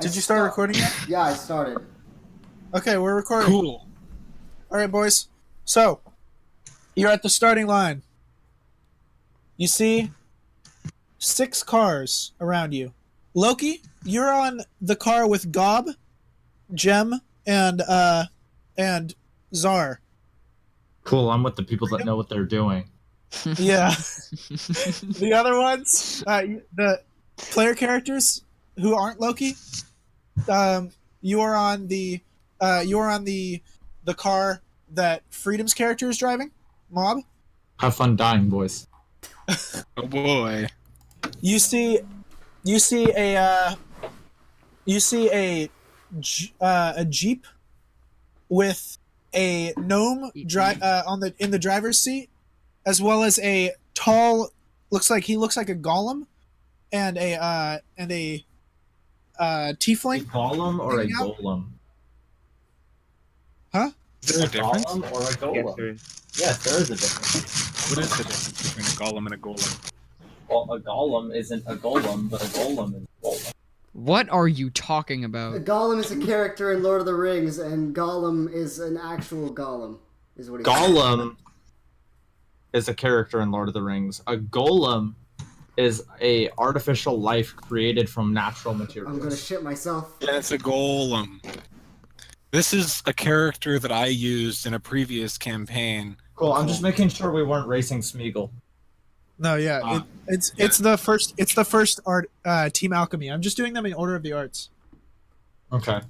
Did you start recording yet? Yeah, I started. Okay, we're recording. Cool. All right, boys. So, you're at the starting line. You see 6 cars around you. Loki, you're on the car with Gob, Gem, and Czar. Cool, I'm with the people that know what they're doing. Yeah. The other ones, the player characters who aren't Loki, you are on the car that Freedom's character is driving, Mob. Have fun dying, boys. Oh boy. You see a Jeep with a gnome in the driver's seat, as well as a tall, looks like a golem, and a tiefling. A golem or a golem? Huh? Is there a difference? Golem or a golem? Yes, there is a difference. What is the difference between a golem and a golem? Well, a golem isn't a golem, but a golem is a golem. What are you talking about? Gollum is a character in Lord of the Rings, and Gollum is an actual golem. Is what he Gollum is a character in Lord of the Rings. A golem is a artificial life created from natural materials. I'm gonna shit myself. Yeah, it's a golem. This is a character that I used in a previous campaign. Cool, I'm just making sure we weren't racing Smeagol. No, yeah, it's the first art Team Alchemy. I'm just doing them in order of the arts. Okay.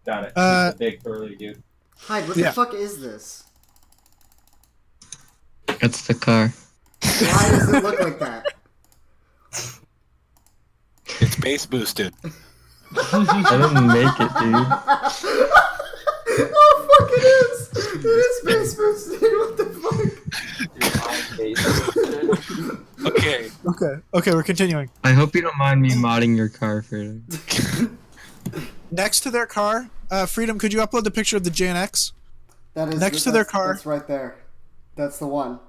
Got it. He's a big burly dude. Hyde, what the fuck is this? It's the car. Why does it look like that? It's base boosted. I didn't make it, dude. Oh fuck, it is! It is space boosted. What the fuck? Okay, we're continuing. I hope you don't mind me modding your car, Freedom. Next to their car, Freedom, could you upload the picture of the JNX? That is next to their car. That's right there. That's the one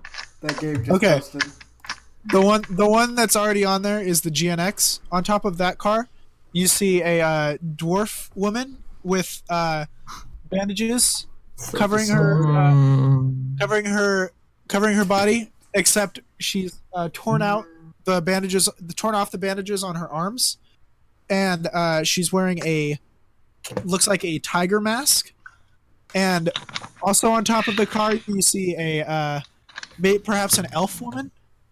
that Gabe just posted. The one that's already on there is the GNX. On top of that car, you see a dwarf woman with bandages covering her body, except she's torn off the bandages on her arms, and she's wearing looks like a tiger mask. And also on top of the car, you see perhaps an elf woman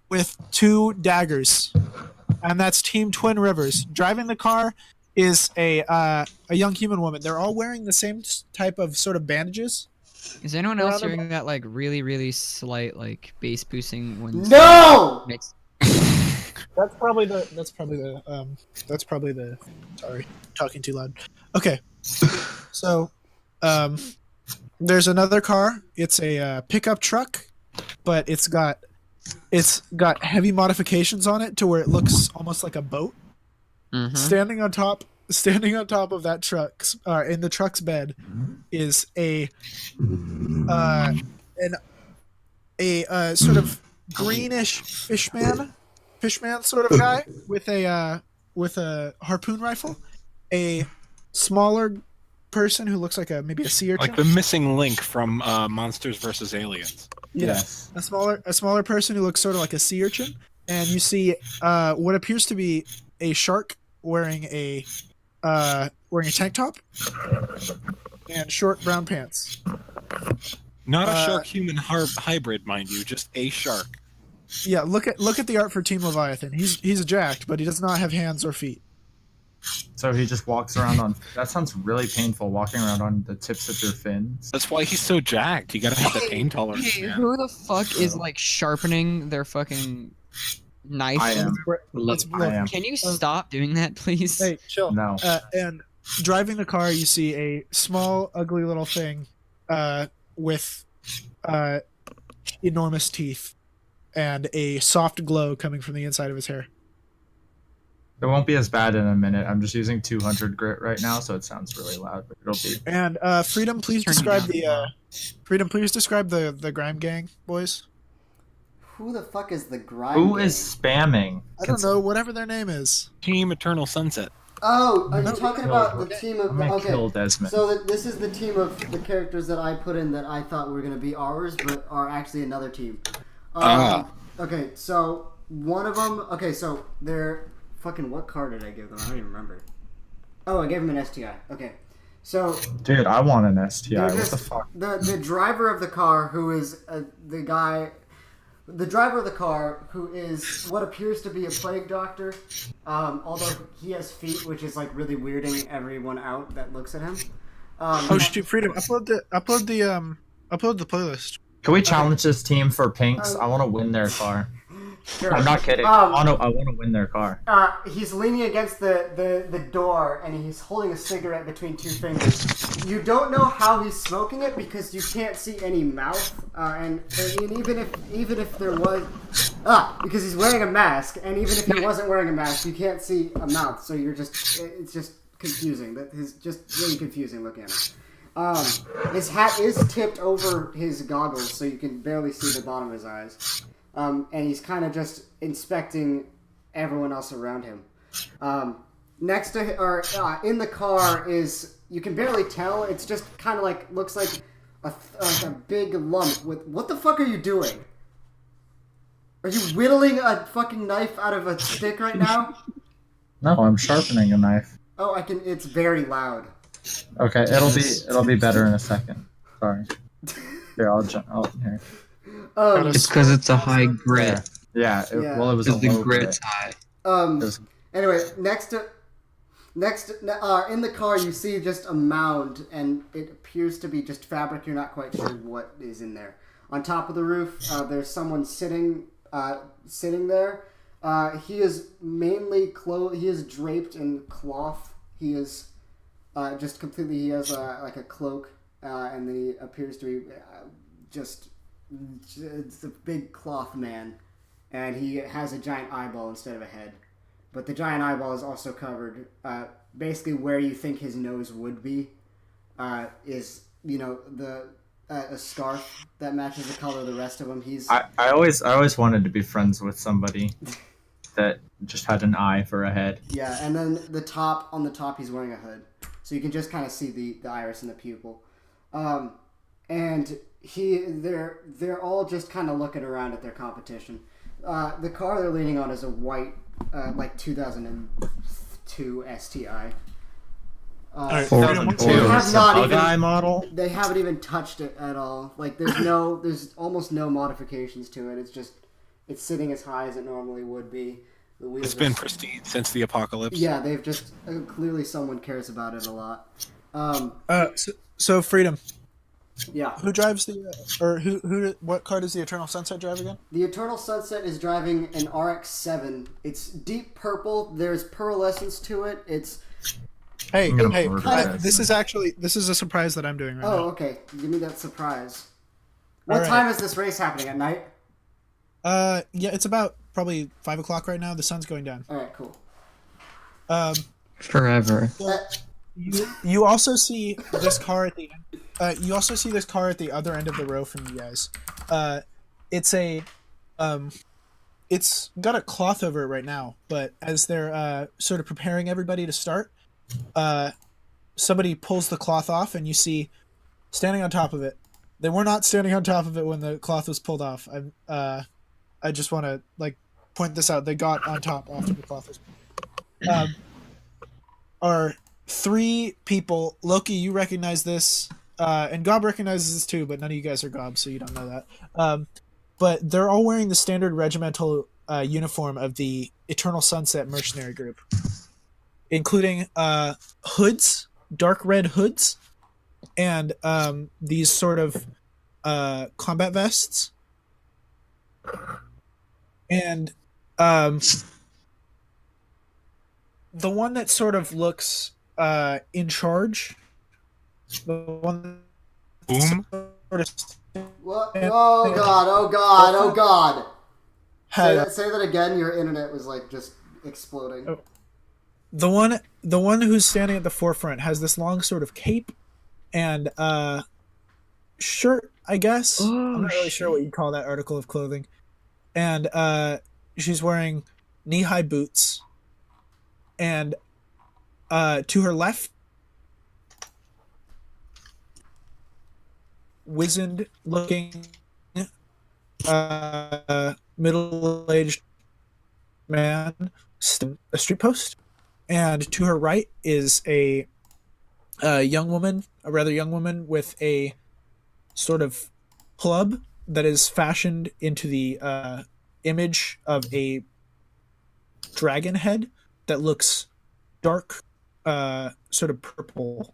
with 2 daggers, and that's Team Twin Rivers. Driving the car is a young human woman. They're all wearing the same type of sort of bandages. Is anyone else hearing that like really, really slight like bass boosting when? No. That's probably the. Sorry, talking too loud. Okay, so there's another car. It's a pickup truck, but it's got heavy modifications on it to where it looks almost like a boat. Mm-hmm. Standing on top of that truck, in the truck's bed, is a sort of greenish fishman sort of guy with a harpoon rifle. A smaller person who looks like maybe a sea urchin. Like the missing link from Monsters vs. Aliens. Yes. A smaller person who looks sort of like a sea urchin, and you see what appears to be a shark wearing a tank top and short brown pants. Not a shark-human hybrid, mind you, just a shark. Yeah, look at the art for Team Leviathan. He's jacked, but he does not have hands or feet. So he just walks around on... That sounds really painful, walking around on the tips of your fins. That's why he's so jacked. You gotta have the pain tolerance. Hey, who the fuck is like sharpening their fucking knife? I am. I am. Can you stop doing that, please? Hey, chill. No. And driving the car, you see a small, ugly little thing with enormous teeth and a soft glow coming from the inside of his hair. It won't be as bad in a minute. I'm just using 200 grit right now, so it sounds really loud, but it'll be. And Freedom, please describe the Grime Gang, boys. Who the fuck is the Grime Who Gang? is spamming? I don't know, whatever their name is. Team Eternal Sunset. Oh, are you No, talking killed- about the team of... I'm gonna Okay, kill Desmond. so this is the team of the characters that I put in that I thought were going to be ours, but are actually another team. Okay, so one of them... Okay, so they're... Fucking what card did I give them? I don't even remember. Oh, I gave them an STI. Okay. So... Dude, I want an STI. they're What just, the fuck? the driver of the car, who is the guy... The driver of the car, who is what appears to be a plague doctor, although he has feet, which is like really weirding everyone out that looks at him. Oh shoot, Freedom! Upload the playlist. Can we challenge this team for pinks? I want to win their car. Sure. I'm not kidding. I want to win their car. He's leaning against the door, and he's holding a cigarette between two fingers. You don't know how he's smoking it because you can't see any mouth, and even if there was, because he's wearing a mask, and even if he wasn't wearing a mask, you can't see a mouth, so it's just confusing. That is just really confusing looking at him. His hat is tipped over his goggles, so you can barely see the bottom of his eyes. And he's kind of just inspecting everyone else around him. Next to or in the car is, you can barely tell. It's just kind of like, looks like a big lump with. What the fuck are you doing? Are you whittling a fucking knife out of a stick right now? No, I'm sharpening a knife. Oh, I can. It's very loud. Okay, it'll be better in a second. Sorry. Here, I'll here. It's because it's a high grit. Yeah. Yeah. Well, it was a Because the low grit's grit. high. Anyway, next in the car you see just a mound, and it appears to be just fabric. You're not quite sure what is in there. On top of the roof, there's someone sitting there. He is mainly he is draped in cloth. He is just completely. He has like a cloak, and then he appears to be it's a big cloth man, and he has a giant eyeball instead of a head. But the giant eyeball is also covered. Basically, where you think his nose would be is, a scarf that matches the color of the rest of him. I always wanted to be friends with somebody that just had an eye for a head. Yeah, and then on the top, he's wearing a hood, so you can just kind of see the iris and the pupil. And they're all just kind of looking around at their competition. The car they're leaning on is a white, like 2002 STI. Alright, Four Freedom, and what's four. your- have not even- Bug-eye model? They haven't even touched it at all. Like there's almost no modifications to it. It's sitting as high as it normally would be. The wheels It's are been pristine since the apocalypse. Yeah, they've just clearly someone cares about it a lot. So Freedom, Yeah. who drives what car does the Eternal Sunset drive again? The Eternal Sunset is driving an RX-7. It's deep purple. There's pearlescence to it. It's Hey, I'm gonna hey, murder this is a surprise that I'm doing right oh, now. okay. Give me that surprise. What Alright. time is this race happening? At night? Yeah, it's about probably 5 o'clock right now. The sun's going down. All right, cool. Forever. You also see this car at the you also see this car at the other end of the row from you guys. It's got a cloth over it right now, but as they're sort of preparing everybody to start, somebody pulls the cloth off, and you see standing on top of it. They were not standing on top of it when the cloth was pulled off. I just want to point this out. They got on top after the cloth was pulled. Are 3 people. Loki, you recognize this, and Gob recognizes this too, but none of you guys are Gob, so you don't know that. But they're all wearing the standard regimental uniform of the Eternal Sunset Mercenary Group, including hoods, dark red hoods, and these sort of combat vests. And the one that sort of looks in charge, the one Boom. sort of What? Oh god! Oh god! Oh god! had Say that again. Your internet was just exploding. Oh. the one who's standing at the forefront has this long sort of cape and shirt, I guess. I'm not really sure what you'd call that article of clothing. And she's wearing knee-high boots. And To her left, wizened looking, middle-aged man, a street post, and to her right is a young woman, a rather young woman with a sort of club that is fashioned into the image of a dragon head that looks dark, sort of purple.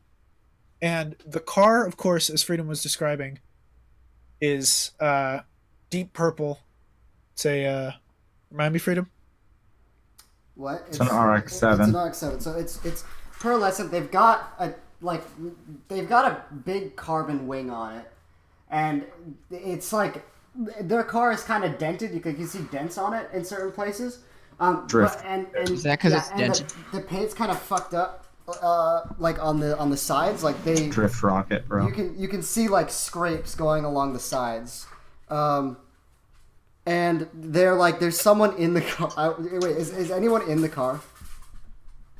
And the car, of course, as Freedom was describing, is deep purple. It's a remind me, Freedom. What? It's an RX-7. It's an RX-7. So it's pearlescent. They've got a big carbon wing on it, and it's like their car is kind of dented. You can see dents on it in certain places. Drift. Is that 'cause it's dented? The paint's kind of fucked up, like on the sides. Like they Drift rocket, bro. you can see like scrapes going along the sides. And they're like, there's someone in the car. Wait, is anyone in the car?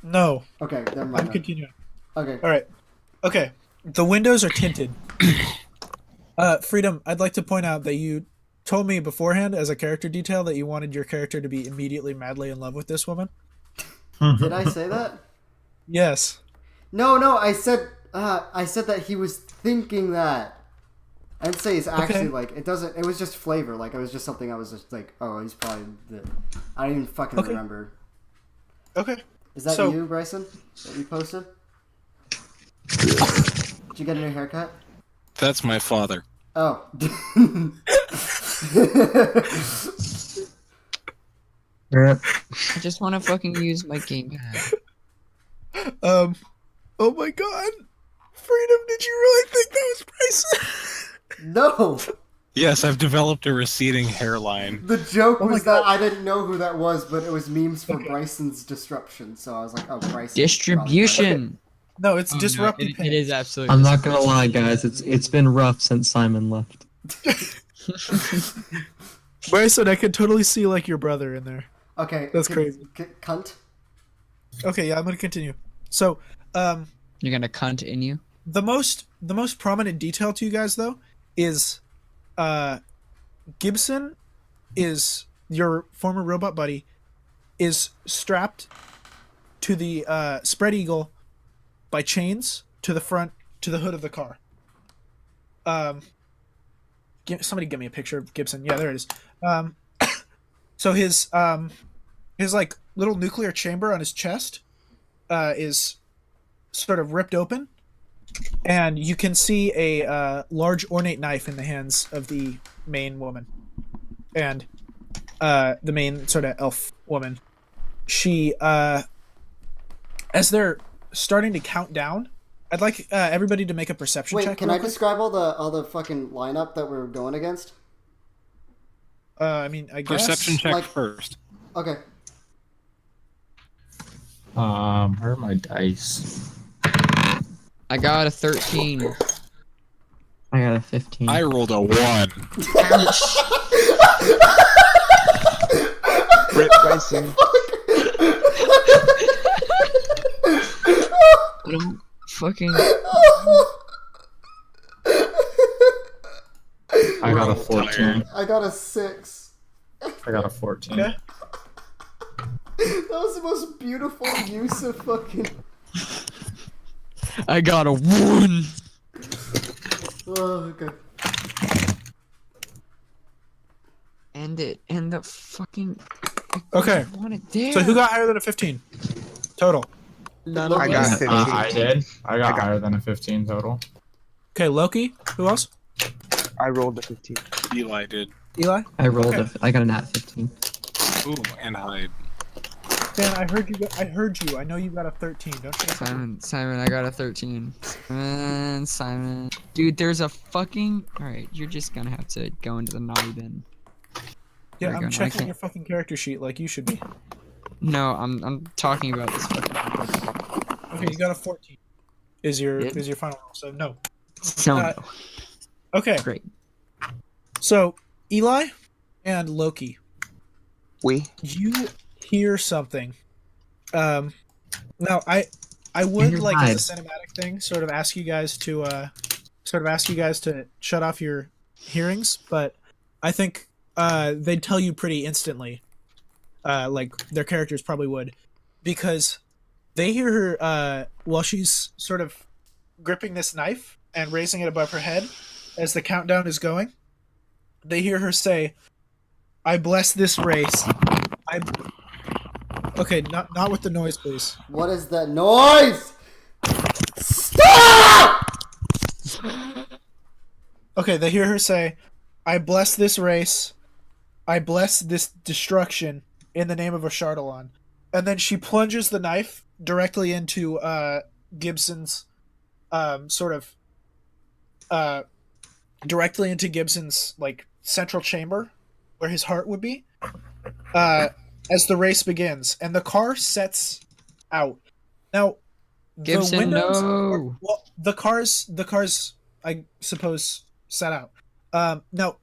No, Okay, never mind. I'm continuing. Okay. All right. Okay. The windows are tinted. Freedom, I'd like to point out that you told me beforehand as a character detail that you wanted your character to be immediately madly in love with this woman. Did I say that? Yes. No, I said that he was thinking that. I didn't say he's actually like it doesn't. It was just flavor. Like it was just something I was just like, oh, he's probably the. I don't even fucking remember. Okay. Is that So- you, Bryson? That you posted? Did you get a new haircut? That's my father. Oh. Rip. I just want to fucking use my gamepad. Oh my god. Freedom, did you really think that was Bryson? No. Yes, I've developed a receding hairline. The joke Oh my was God. that I didn't know who that was, but it was memes for Bryson's disruption. So I was like, oh, Bryson. Distribution. No, it's Oh, no, disruptive it pain. is absolutely. I'm not gonna lie, guys. It's been rough since Simon left. Bryson, I could totally see like your brother in there. Okay. That's crazy. Cunt. Okay, yeah, I'm gonna continue. So, You're gonna cunt in you. the most prominent detail to you guys though is Gibson is your former robot buddy is strapped to the spread eagle by chains to the hood of the car. Somebody give me a picture of Gibson. Yeah, there it is. So his like little nuclear chamber on his chest is sort of ripped open, and you can see a large ornate knife in the hands of the main woman, and the main sort of elf woman. She, as they're starting to count down, I'd like everybody to make a perception check. Wait, can real I quick. describe all the fucking lineup that we're going against? I mean, I guess. Perception check like- first. Okay. Where are my dice? I got a 13. I got a 15. I rolled a 1. Rip Bryson. I don't fucking. I got a 14. I got a 6. I got a 14. Okay. That was the most beautiful use of fucking. I got a 1. Oh, okay. End it. End the fucking. Okay. I want it there. So who got higher than a 15 total? None I of got us. 15. I did. I got higher than a 15 total. Okay, Loki. Who else? I rolled a 15. Eli did. Eli. I rolled Okay. I got a nat 15. Ooh, and hide. Dan, I heard you. I heard you. I know you got a 13. Don't you? Simon, I got a 13. Simon. Dude, there's a fucking. Alright, you're just gonna have to go into the naughty bin. Yeah, There we I'm go. I checking can't- your fucking character sheet like you should be. No, I'm talking about this fucking. Okay, you got a 14. Is your Did? final roll? So no. No, Uh, no. Okay, Great. so Eli and Loki, We? you hear something. Now I would your like hide. as a cinematic thing, sort of ask you guys to shut off your hearings, but I think they'd tell you pretty instantly, like their characters probably would, because they hear her while she's sort of gripping this knife and raising it above her head as the countdown is going. They hear her say, "I bless this race. I." Okay, not with the noise, please. What is that noise? Stop! Okay, they hear her say, "I bless this race. I bless this destruction in the name of Ashardalon." And then she plunges the knife directly into Gibson's directly into Gibson's like central chamber where his heart would be. As the race begins and the car sets out. Now Gibson, the windows no. well, the cars I suppose set out. Now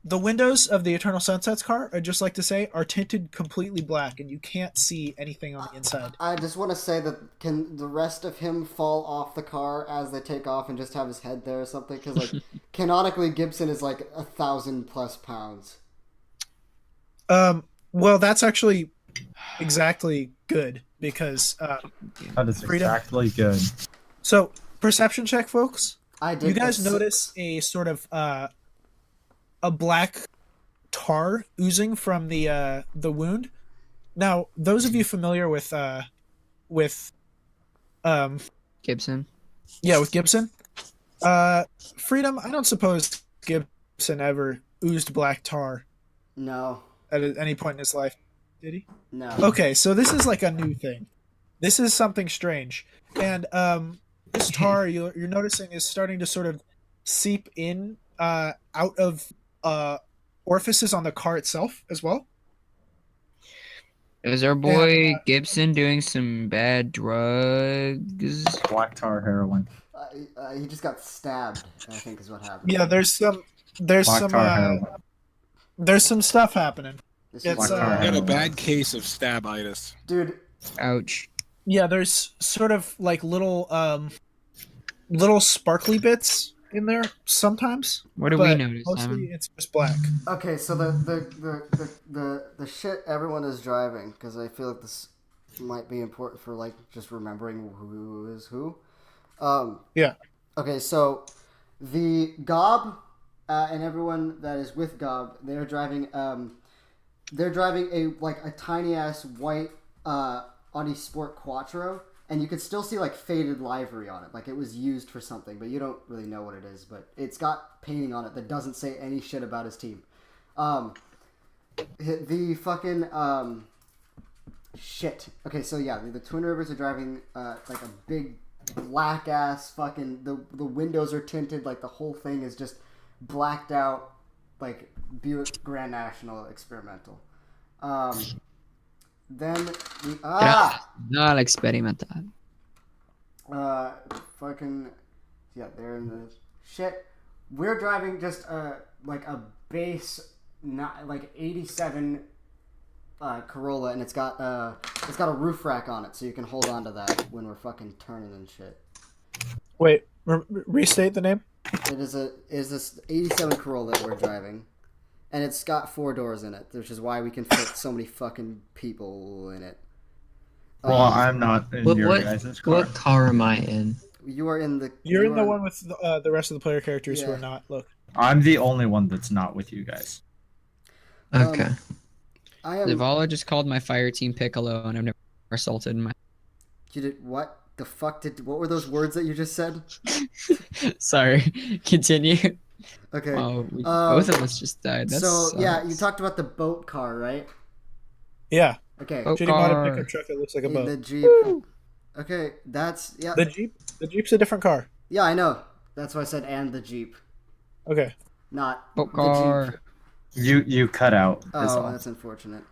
the windows of the Eternal Sunsets car, I'd just like to say, are tinted completely black, and you can't see anything on the inside. I just want to say that can the rest of him fall off the car as they take off and just have his head there or something? Because like canonically, Gibson is like 1,000+ pounds. Well, that's actually exactly good because That is Freedom. exactly good. so perception check, folks. I did. You guys this- notice a sort of a black tar oozing from the wound. Now, those of you familiar with Gibson. with Gibson, Freedom, I don't suppose Gibson ever oozed black tar No, at any point in his life, did he? no. Okay, so this is like a new thing. This is something strange, and this tar you're noticing is starting to sort of seep in out of orifices on the car itself as well. Is our boy Gibson doing some bad drugs? Black tar heroin. He just got stabbed, I think is what happened. Yeah, there's some Black tar heroin. there's some stuff happening. This It's, is- uh, I got a bad case of stabitis. Dude, Ouch. Yeah, there's sort of like little sparkly bits in there sometimes. What do we but notice, Mostly Simon? it's just black. okay, so the shit everyone is driving, because I feel like this might be important for like just remembering who is who. Yeah. Okay, so the Gob and everyone that is with Gob, they're driving a tiny ass white Audi Sport Quattro, and you could still see like faded livery on it, like it was used for something, but you don't really know what it is. But it's got painting on it that doesn't say any shit about his team. The fucking shit. Okay, so yeah, the Twin Rivers are driving like a big black ass fucking. The windows are tinted, like the whole thing is just blacked out, like Buick Grand National Experimental. Then we Not experimental. fucking yeah, they're in the shit. We're driving just like a base, not like 87 Corolla, and it's got a roof rack on it, so you can hold on to that when we're fucking turning and shit. Wait, restate the name. It is this 87 Corolla that we're driving, and it's got 4 doors in it, which is why we can fit so many fucking people in it. Well, I'm not in your guys' car. What car am I in? You are in the. You're in you the are- one with the rest of the player characters who Yeah. are not. Look. I'm the only one that's not with you guys. Okay. I am. Zavala just called my fire team Piccolo, and I've never assaulted my. You did what? The fuck did? What were those words that you just said? Sorry. Continue. Okay. Oh, both of us just died. That's so yeah, you talked about the boat car, right? Yeah. Okay. Boat Shitty modded car. pickup truck that looks like a In boat. the Jeep. Okay, that's yeah. The Jeep's a different car. Yeah, I know. That's why I said and the Jeep, Okay. not Boat the car. Jeep. You cut out. is Oh, all. that's unfortunate.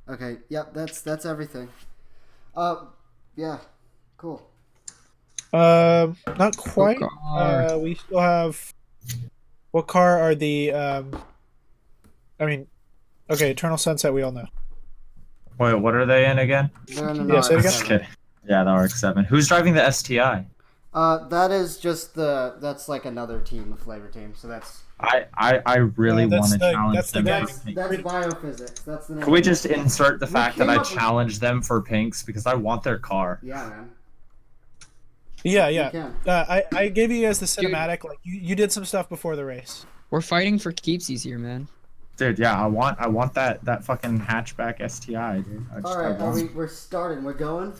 Okay, yep, that's everything. Yeah, cool. Not quite. car. We still have. What car are the? I mean, okay, Eternal Sunset. We all know. Wait, what are they in again? They're in an Yeah, say it again. RX-7. Okay. Yeah, the RX-7. Who's driving the STI? That is just that's like another team, a flavor team. So that's I really That's want to the- challenge that's the them gang. for pink. that's biophysics. That's the name. Can we of it. just insert the We fact that came I up with- challenged them for pinks because I want their car? Yeah, man. Yeah, You yeah. can. I gave you guys the Dude. cinematic. Like you did some stuff before the race. We're fighting for keepsies here, man. Dude, yeah, I want that fucking hatchback STI, dude. All right, we're starting. We're going.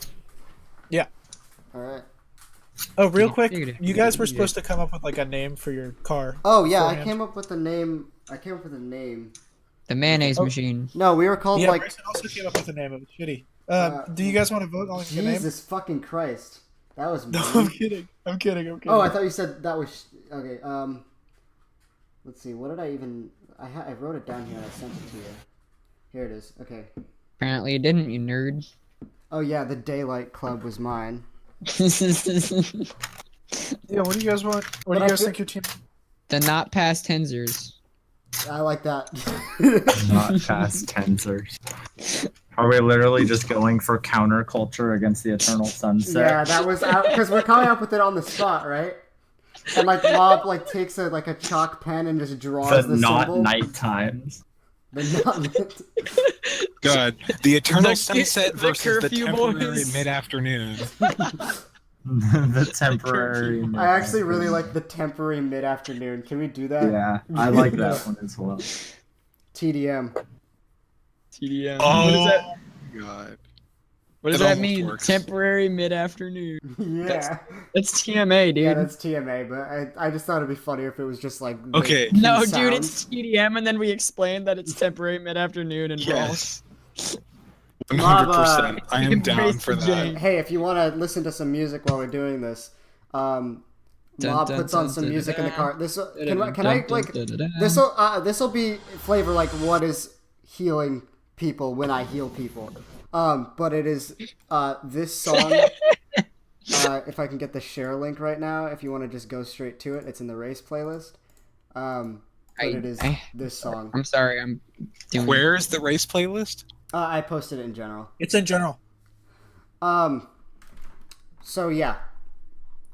Yeah. All right. Oh, real Yeah, quick, figured it. you guys were supposed to come up with like a name for your car. Oh yeah, I Beforehand. came up with the name. I came up with a name. The mayonnaise Oh. machine. No, we were called Yeah, like Bryson also came up with a name. It was shitty. Do you guys want to vote on the name? Jesus fucking Christ. That was No, mean. I'm kidding. I'm kidding. Oh, I thought you said that was okay. Let's see. What did I even? I wrote it down here. And I sent it to you. Here it is. Okay. Apparently, it didn't, you nerd. Oh yeah, the Daylight Club was mine. Yeah. What do you guys want? What do But you I guys feel- think your team? The not past tensors. I like that. Not past tensors. Are we literally just going for counterculture against the eternal sunset? Yeah, that was because we're coming up with it on the spot, right? And like Mob like takes a chalk pen and just draws The the not symbol. night times. The not. Good. The eternal The- sunset the versus the curfew temporary boys. mid-afternoon. The temporary. I actually really like the temporary mid-afternoon. Can we do that? Yeah, I like that one as well. TDM. TDM. Oh, What does that? God. What does It that almost mean? works. Temporary mid-afternoon. Yeah. That's TMA, dude. Yeah, that's TMA, but I just thought it'd be funnier if it was just like the Okay. key No, dude, sounds. it's TDM, and then we explain that it's temporary mid-afternoon and Yes. Mob, 100%. I am you down embrace for the that. game. Hey, if you want to listen to some music while we're doing this, Mob dun, puts on dun, some dun, music in the dun, car. This can I like this'll be flavor like what is healing people when I heal people. But it is this song. If I can get the share link right now, if you want to just go straight to it, it's in the race playlist. But it is this song. I'm sorry, I'm doing. Where's the race playlist? I posted it in general. It's in general. So yeah,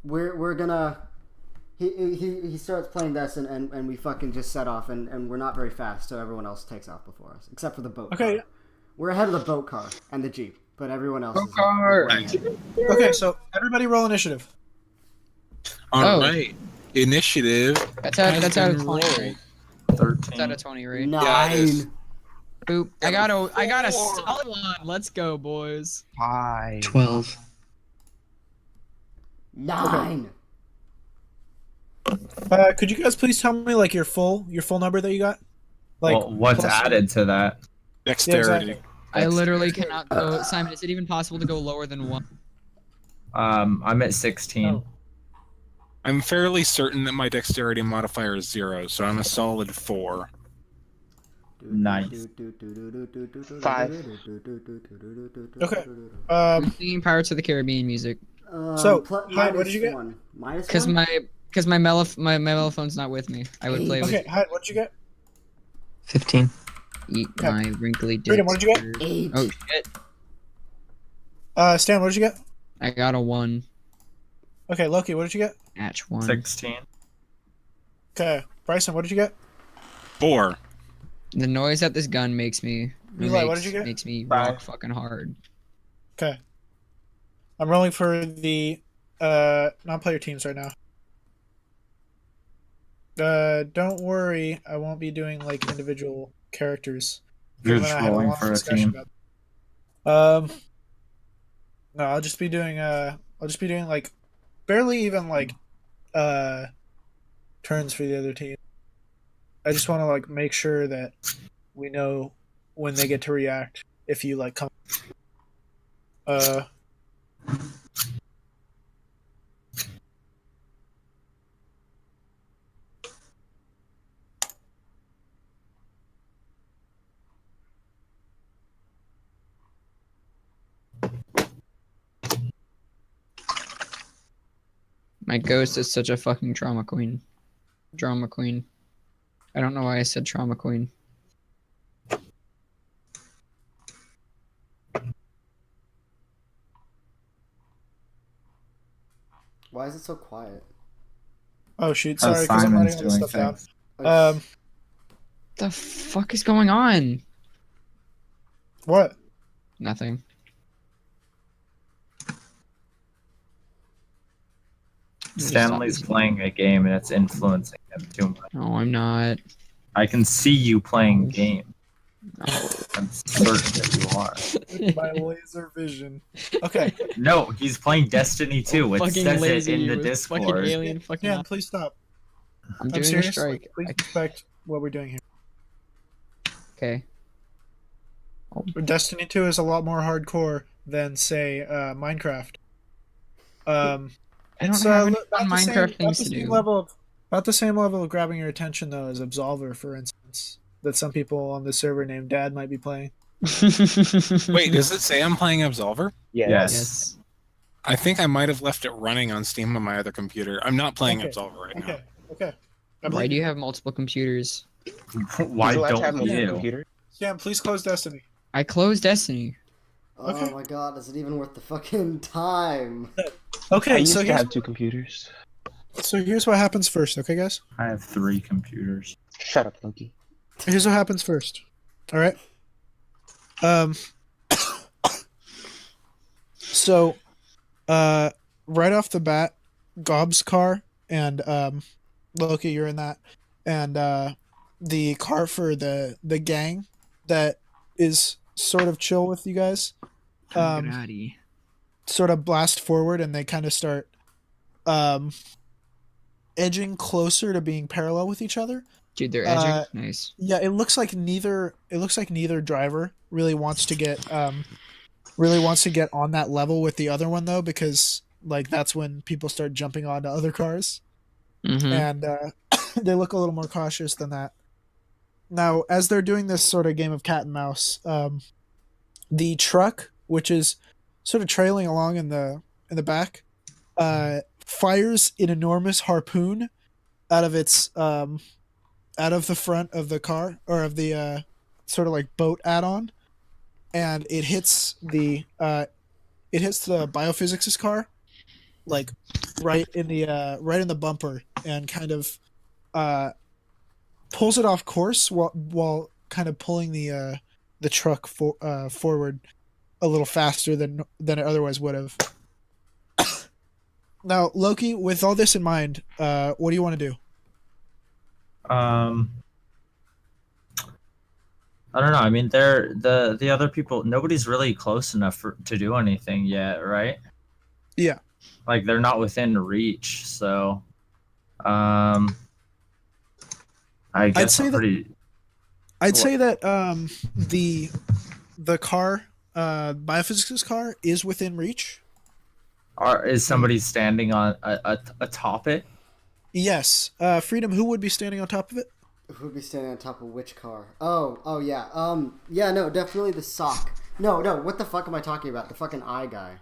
we're gonna. He starts playing this and we fucking just set off and we're not very fast, so everyone else takes off before us, except for the boat Okay. car. We're ahead of the boat car and the Jeep, but everyone else is car. way ahead. Okay, so everybody roll initiative. All Oh. right. Initiative. That's out has of been 20, rolled. right? That's out 13. of 20, right? Yeah, it is. 9. Boop. I got a solid one. Let's go, boys. 5. 12. 9. Could you guys please tell me like your full number that you got? Like Well, what's plus- added to that? Dexterity. exactly. I literally cannot go. Simon, is it even possible to go lower than 1? I'm at 16. I'm fairly certain that my dexterity modifier is 0, so I'm a solid 4. Nice. 5. Okay. I'm singing Pirates of the Caribbean music So, Hyde, what did you get? Minus because 1? my mellophone's not with me. I would play with Okay, Hyde, what did you get? 15. eat Okay. my wrinkly Freedom, what did you get? dexter. 8. Oh shit! Stan, what did you get? I got a 1. Okay, Loki, what did you get? Match 1. 16. Okay, Bryson, what did you get? 4. The noise that this gun makes me. Eli, what did you get? Makes me 5. rock fucking hard. Okay. I'm rolling for the non-player teams right now. Don't worry, I won't be doing like individual characters. You're Given just I had rolling long for a discussion team. about- No, I'll just be doing like barely even like turns for the other team. I just want to like make sure that we know when they get to react if you like come. My ghost is such a fucking trauma queen. Drama queen. I don't know why I said trauma queen. Why is it so quiet? Oh shoot, Because sorry, because I'm Simon's writing all this doing stuff down. things. Oh, The fuck is going on? What? Nothing. Stanley's playing a game and it's influencing him too much. No, I'm not. I can see you playing No. game. No. I'm certain that you are. My laser vision. Okay, No, he's playing Destiny 2. It Fucking says it laser in you the with Discord. Fucking alien fucking. Dan, please stop. I'm I'm doing a serious. strike. Like, please respect what we're doing here. Okay. Destiny 2 is a lot more hardcore than, say, Minecraft. I don't It's, have any about fun the same- Minecraft about things the to same do. about the same level of grabbing your attention, though, as Absolver, for instance, that some people on the server named Dad might be playing. Wait, does it say I'm playing Absolver? Yes. Yes. I think I might have left it running on Steam on my other computer. I'm not playing Okay, Absolver right Okay, okay. I Why believe do you have multiple computers? Why He's allowed to have don't multiple you? computers. Sam, please close Destiny. I closed Destiny. oh Okay. my god, is it even worth the fucking time? I Okay, used so to have 2 computers. here's what happens first, okay, guys? I have 3 computers. Shut up, Loki. Here's what happens first. All right. So, right off the bat, Gob's car and Loki, you're in that, and the car for the gang that is sort of chill with you guys, Grady. sort of blast forward, and they kind of start edging closer to being parallel with each other. Dude, they're edging. Uh, Nice. Yeah, it looks like neither driver really wants to get on that level with the other one, though, because like that's when people start jumping onto other cars, Mm-hmm. and they look a little more cautious than that. Now, as they're doing this sort of game of cat and mouse, the truck, which is sort of trailing along in the back, fires an enormous harpoon out of its out of the front of the car, or of the sort of like boat add-on, and it hits the biophysicist car, like right in the bumper, and kind of pulls it off course while kind of pulling the truck forward a little faster than it otherwise would have. Now, Loki, with all this in mind, what do you want to do? I don't know. I mean, they're the other people. Nobody's really close enough to do anything yet, right? Yeah. Like they're not within reach, so I guess say I'm that- pretty. I'd say that the car, biophysicist car, is within reach. Is somebody standing on atop it? Yes. Freedom, who would be standing on top of it? Who'd be standing on top of which car? Oh yeah. Yeah, no, definitely the sock. No, what the fuck am I talking about? The fucking eye guy.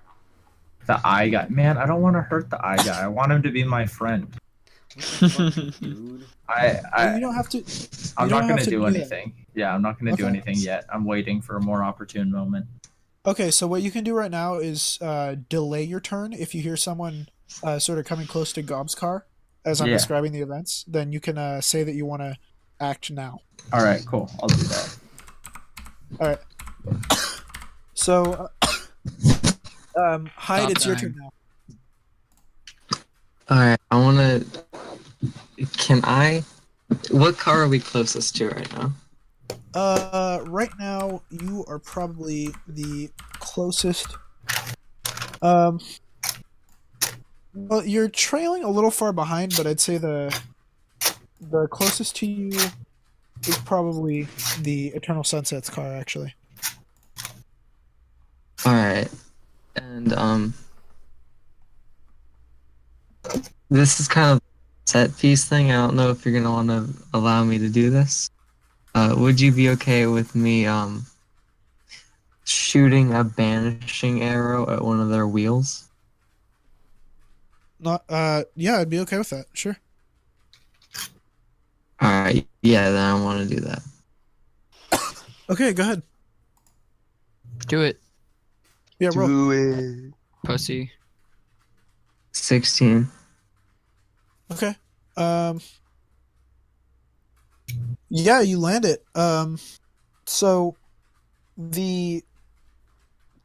The eye guy. Man, I don't want to hurt the eye guy. I want him to be my friend. What the fuck, dude? You don't have to. I'm you not don't going have to do that. anything. Yeah, I'm not going to do Okay. anything yet. I'm waiting for a more opportune moment. Okay, so what you can do right now is delay your turn. If you hear someone sort of coming close to Gob's car as I'm Yeah. describing the events, then you can say that you want to act now. All right, cool. I'll do that. All right. So, Hyde, Stop it's your dying. turn now. Alright, I wanna. Can I. What car are we closest to right now? Right now you are probably the closest. Well, you're trailing a little far behind, but I'd say the closest to you is probably the Eternal Sunsets car, actually. Alright. And, this is kind of a set piece thing. I don't know if you're gonna want to allow me to do this. Would you be okay with me, shooting a banishing arrow at one of their wheels? Not, yeah, I'd be okay with that. Sure. Alright, yeah, then I want to do that. Okay, go ahead. Do it, Yeah, roll. Do it. pussy. 16. Okay. Yeah, you land it. So the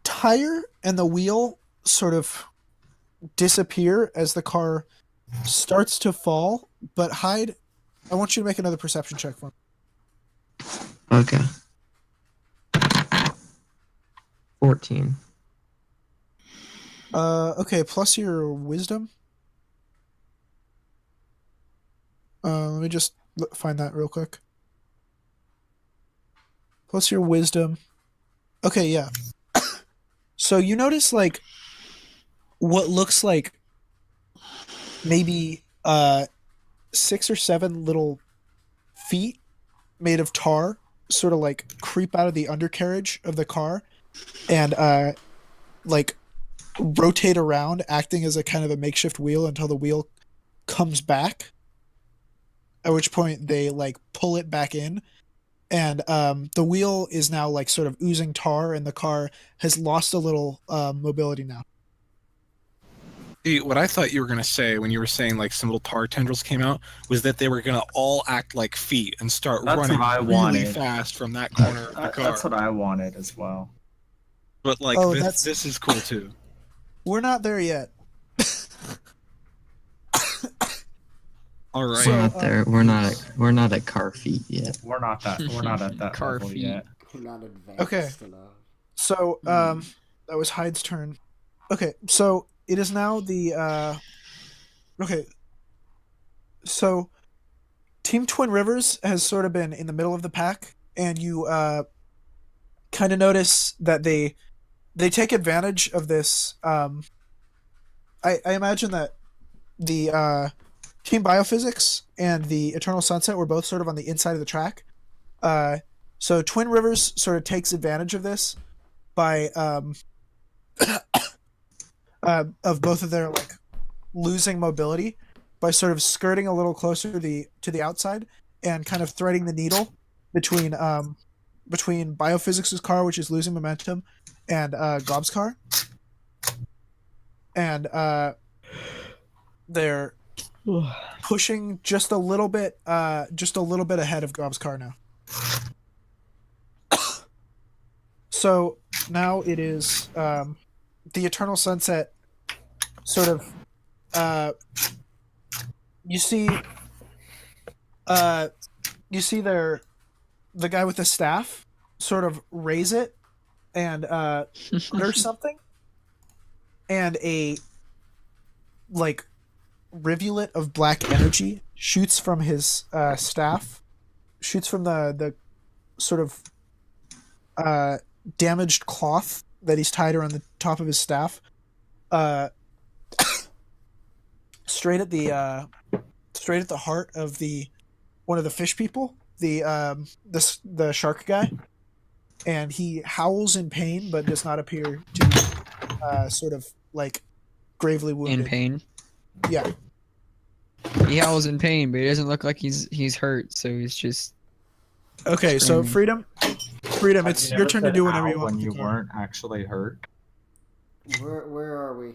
tire and the wheel sort of disappear as the car starts to fall, but Hyde, I want you to make another perception check for me. Okay. 14. Okay, plus your wisdom. Let me just find that real quick. Plus your wisdom. Okay, yeah. So you notice like what looks like maybe 6 or 7 little feet made of tar sort of like creep out of the undercarriage of the car and like rotate around, acting as a kind of a makeshift wheel until the wheel comes back, at which point they like pull it back in, and the wheel is now like sort of oozing tar, and the car has lost a little mobility now. See, what I thought you were gonna say when you were saying like some little tar tendrils came out was that they were gonna all act like feet and start That's running what I really wanted. fast from that corner of the car. That's what I wanted as well. But like Oh, this is cool too. We're not there yet. All right. We're not there. We're not at car feet yet. We're not at that Car level feet. yet. We're not advanced Okay. enough. So that was Hyde's turn. Okay, so it is now the okay. So Team Twin Rivers has sort of been in the middle of the pack, and you kind of notice that they take advantage of this. I imagine that the Team Biophysics and the Eternal Sunset were both sort of on the inside of the track. So Twin Rivers sort of takes advantage of this by of both of their like losing mobility by sort of skirting a little closer to the outside and kind of threading the needle between Biophysics' car, which is losing momentum, and Gob's car. And they're pushing just a little bit ahead of Gob's car now. So now it is the Eternal Sunset sort of you see the guy with the staff sort of raise it and utter something, and a like rivulet of black energy shoots from his staff, shoots from the sort of damaged cloth that he's tied around the top of his staff, straight at the heart of one of the fish people, the shark guy, and he howls in pain but does not appear to be sort of like gravely wounded. In pain. Yeah. He howls in pain, but he doesn't look like he's hurt, so he's just. Okay, so screaming. Freedom, it's your turn to do whatever you want. When with you the car. weren't actually hurt. Where are we?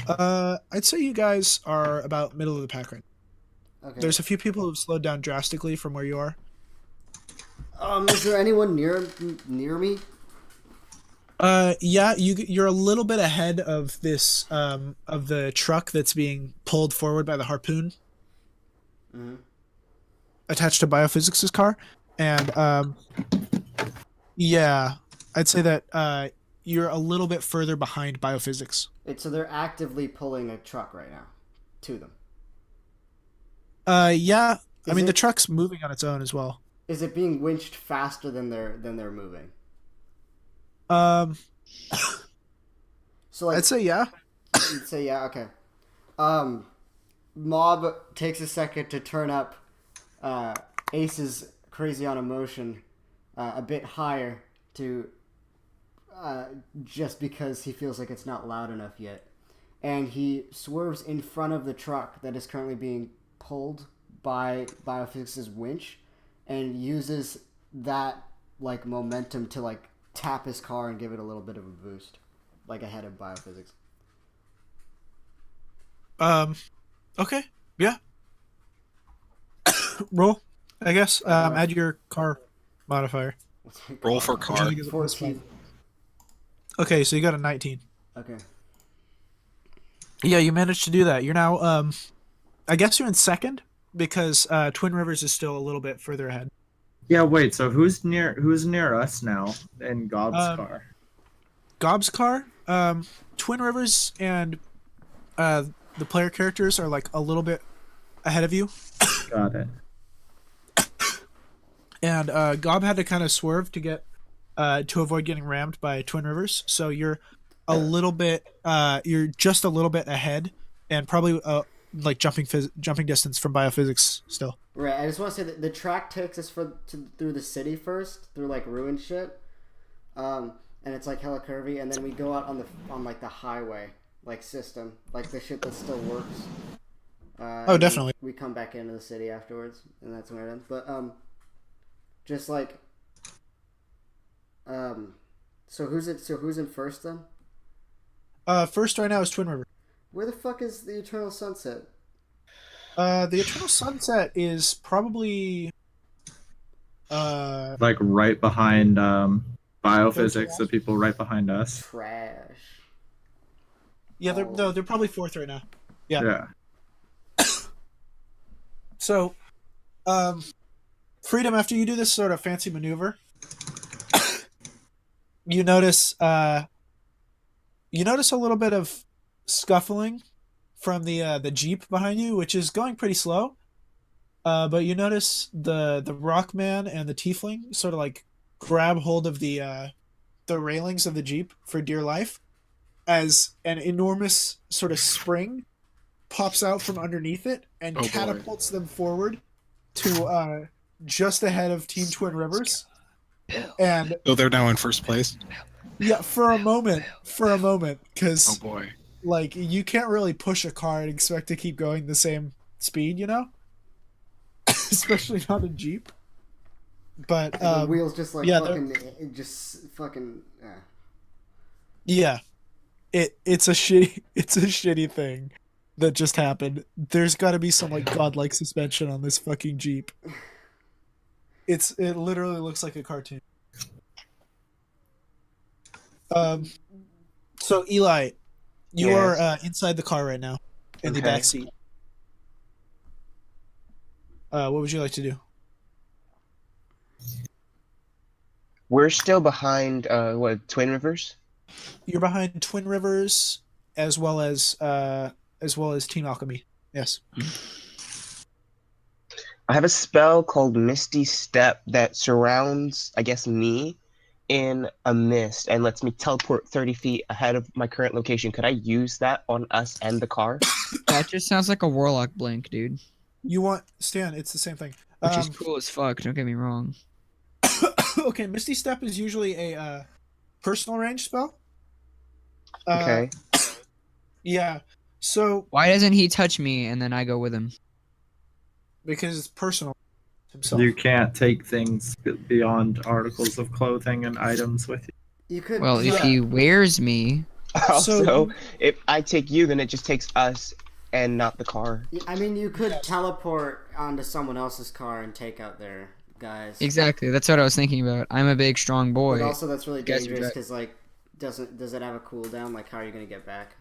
I'd say you guys are about middle of the pack right now. Okay. There's a few people who've slowed down drastically from where you are. Is there anyone near me? Yeah, you're a little bit ahead of this of the truck that's being pulled forward by the harpoon attached to Biophysics' car, and yeah, I'd say that you're a little bit further behind Biophysics. So they're actively pulling a truck right now to them. Yeah, I mean the it- truck's moving on its own as well. Is it being winched faster than they're moving? So like, I'd say yeah. you'd say yeah. Okay. Mob takes a second to turn up Ace's Crazy on Emotion a bit higher to just because he feels like it's not loud enough yet, and he swerves in front of the truck that is currently being pulled by Biophysics' winch, and uses that like momentum to like tap his car and give it a little bit of a boost, like ahead of Biophysics. Okay. Yeah. Roll, I guess. Add your car modifier. Roll for Which I car. think is a plus 14. 5. Okay, so you got a 19. Okay. Yeah, you managed to do that. You're now, I guess you're in second because Twin Rivers is still a little bit further ahead. Yeah, wait. So who's near us now in Gob's car? Gob's car, Twin Rivers and the player characters are like a little bit ahead of you. Got it. And Gob had to kind of swerve to get to avoid getting rammed by Twin Rivers. So you're a little bit, you're just a little bit ahead, and probably like jumping distance from biophysics still. Right. I just want to say that the track takes us through the city first, through like ruined shit, and it's like hella curvy, and then we go out on like the highway like system, like the shit that still works. Oh, definitely. We come back into the city afterwards, and that's where it ends. But just like so who's in first then? First right now is Twin River. Where the fuck is the Eternal Sunset? The Eternal Sunset is probably Like right behind biophysics, the people right behind us. Trash. yeah, they're probably fourth right now. Yeah. So, Freedom, after you do this sort of fancy maneuver, you notice a little bit of scuffling from the Jeep behind you, which is going pretty slow. But you notice the Rockman and the Tiefling sort of like grab hold of the railings of the Jeep for dear life, as an enormous sort of spring pops out from underneath it and catapults them forward to just ahead of Team Twin Rivers. And So they're now in first place. yeah, for a moment, because Oh boy. like you can't really push a car and expect to keep going the same speed, you know, especially not a Jeep. But The wheels just like yeah, fucking. yeah, it's a shitty thing that just happened. There's got to be some like godlike suspension on this fucking Jeep. It literally looks like a cartoon. So Eli, you Yes. are inside the car right now, in the Okay. back seat. What would you like to do? We're still behind Twin Rivers? You're behind Twin Rivers as well as Team Alchemy. Yes. I have a spell called Misty Step that surrounds, I guess, me in a mist and lets me teleport 30 feet ahead of my current location. Could I use that on us and the car? That just sounds like a warlock blink, dude. You want Stan? It's the same thing. Which is cool as fuck. Don't get me wrong. Okay, Misty Step is usually a personal range spell. Okay. Yeah. So Why doesn't he touch me and then I go with him? because it's personal himself. You can't take things beyond articles of clothing and items with you. You could. Well, if he wears me, Also, if I take you, then it just takes us and not the car. I mean, you could teleport onto someone else's car and take out their guys. exactly. That's what I was thinking about. I'm a big, strong boy. But also, that's really Guys are dangerous dra- because like, does it have a cooldown? Like, how are you gonna get back?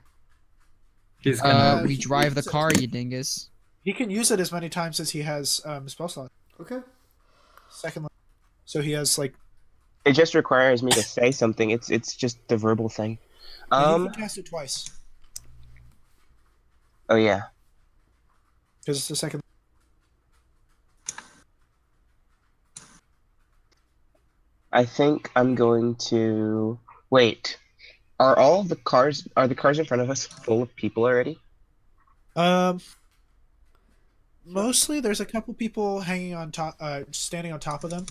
He's gonna. We drive the car, you dingus. He can use it as many times as he has spell slot. Okay. Second level. So he has like It just requires me to say something. It's just the verbal thing. he can cast it twice Oh yeah. because it's the second. I think I'm going to wait. Are the cars in front of us full of people already? Mostly there's a couple people hanging on top, standing on top of them,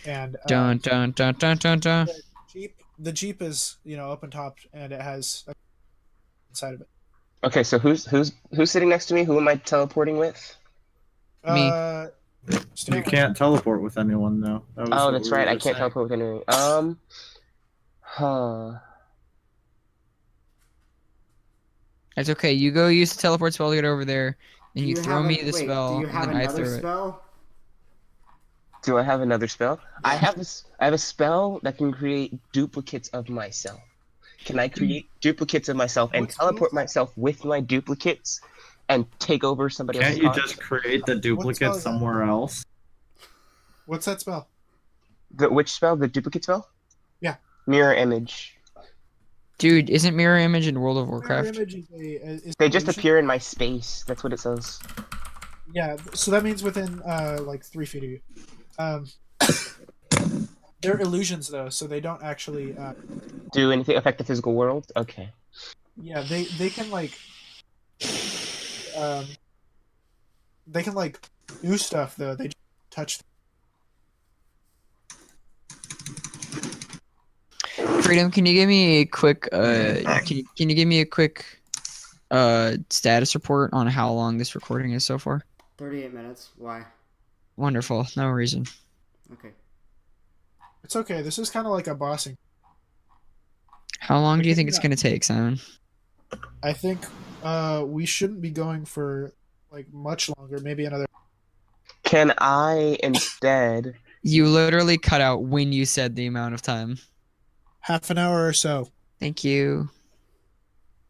and Dun dun dun dun dun dun. the Jeep is open top and it has a inside of it. Okay, so who's sitting next to me? Who am I teleporting with? Me. Stanley. You can't teleport with anyone though. Oh, that's right. I can't teleport with anyone. Huh. That's okay. You go use the teleport spell to get over there, and Do you throw have me a- the wait, spell, Do you and have then I another throw it. spell? Do I have another spell? I Yeah. have I have a spell that can create duplicates of myself. Can I create duplicates of myself and What spell teleport is that? myself with my duplicates and take over somebody Can't else's you arms? just create the spell duplicate is that? somewhere else? What's that spell? Which spell? The duplicate spell? Yeah. Mirror image. Dude, isn't mirror image in World of Mirror Warcraft? image is They just illusion. appear in my space. That's what it says. Yeah, so that means within like 3 feet of you. They're illusions though, so they don't actually. Do anything affect the physical world? Okay. Yeah, they can like. They can like do stuff though. They just touch. Freedom, can you give me a quick can you give me a quick status report on how long this recording is so far? 38 minutes. Why? Wonderful. No reason. Okay. It's okay. This is kind of like a bossing. How long do you think Yeah. it's gonna take, Simon? I think we shouldn't be going for like much longer. Maybe another. Can I instead? You literally cut out when you said the amount of time. Half an hour or so. Thank you.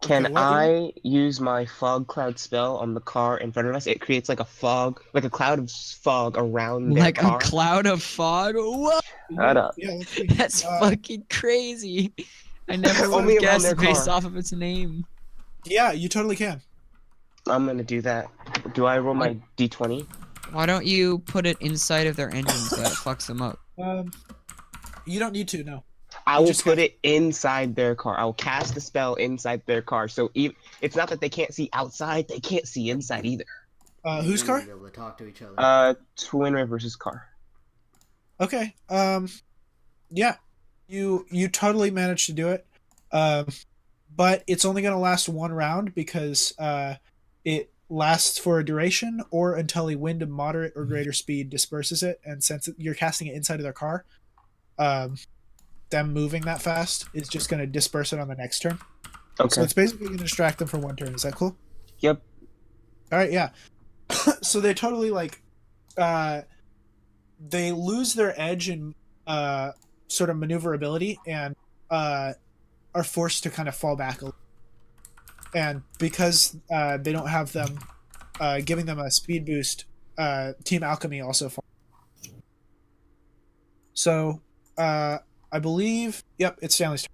Can Okay, what do I use my fog cloud spell on the car in front of us? It creates like a fog, like a cloud of fog around their Like car. a cloud of fog? What? Shut up. Yeah, let's see. That's fucking crazy. I never would Only have around guessed their based car. off of its name. Yeah, you totally can. I'm gonna do that. Do I roll my d20? Why don't you put it inside of their engine so that it fucks them up? You don't need to. No. I You will just put have- it inside their car. I will cast the spell inside their car. So it's not that they can't see outside; they can't see inside either. Whose We're car? gonna be able to talk to each other. Twin Rivers' car. Okay. Yeah. You totally managed to do it. But it's only gonna last one round because it lasts for a duration or until a wind of moderate or greater speed disperses it, and since you're casting it inside of their car, them moving that fast is just gonna disperse it on the next turn. Okay. So it's basically gonna distract them for one turn. Is that cool? Yep. All right, yeah. So they totally like, they lose their edge in sort of maneuverability and are forced to kind of fall back a little. And because they don't have them giving them a speed boost, Team Alchemy also falls. So I believe, yep, it's Stanley's turn.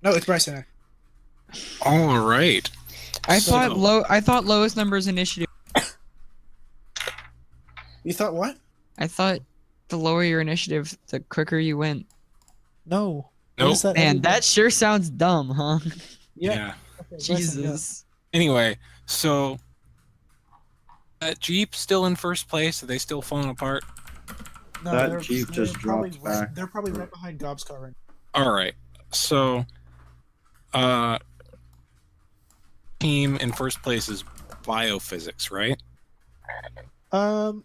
No, it's Bryson. All right. I So- thought lowest numbers initiative. You thought what? I thought the lower your initiative, the quicker you went. No. Nope. What is that? Man, that sure sounds dumb, huh? Yeah. Okay, Bryson, Jesus. Anyway, so that Jeep still in first place? Are they still falling apart? yeah. No, That they're- Jeep they're just probably dropped right- back. They're probably right behind Gob's car right All right. So, team in first place is biophysics, right? now.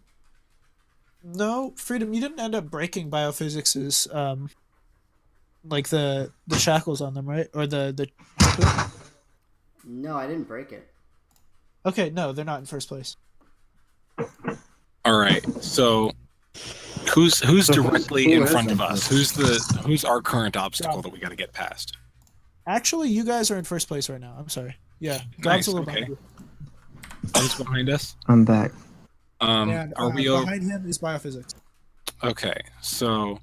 No, Freedom, you didn't end up breaking Biophysics's like the shackles on them, right? Or the No, I didn't break it. Okay, no, they're not in first place. All right. So, who's directly who in is front in of us? first? Who's our current obstacle Gob. that we got to get past? Actually, you guys are in first place right now. I'm sorry. Yeah, Gob's Nice, a little okay. behind you. Who's behind us? I'm back. And Are we over? behind him is Biophysics. Okay. So,